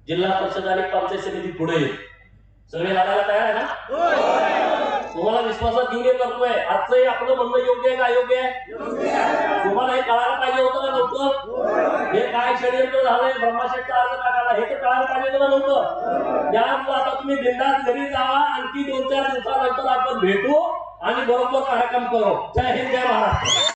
जिल्हा परिषद आणि पंचायत समिती पुढे सगळे लढायला तयार आहे ना. तुम्हाला विश्वासात घेऊन येत करतोय. आजचंही आपलं म्हणणं योग्य आहे का अयोग्य आहे. तुम्हाला हे कळायला पाहिजे होतं का नव्हतं. हे काय षडयंत्र झालंय, ब्रह्माशेठचा अर्ज टाकायला, हे तर कळायला पाहिजे होतं का नव्हतं. त्यामुळे आता तुम्ही बिंदास घरी जावा. आणखी 2-4 दिवसानंतर आपण भेटू आणि बरोबर कार्यक्रम करू. जय हिंद, जय महाराष्ट्र.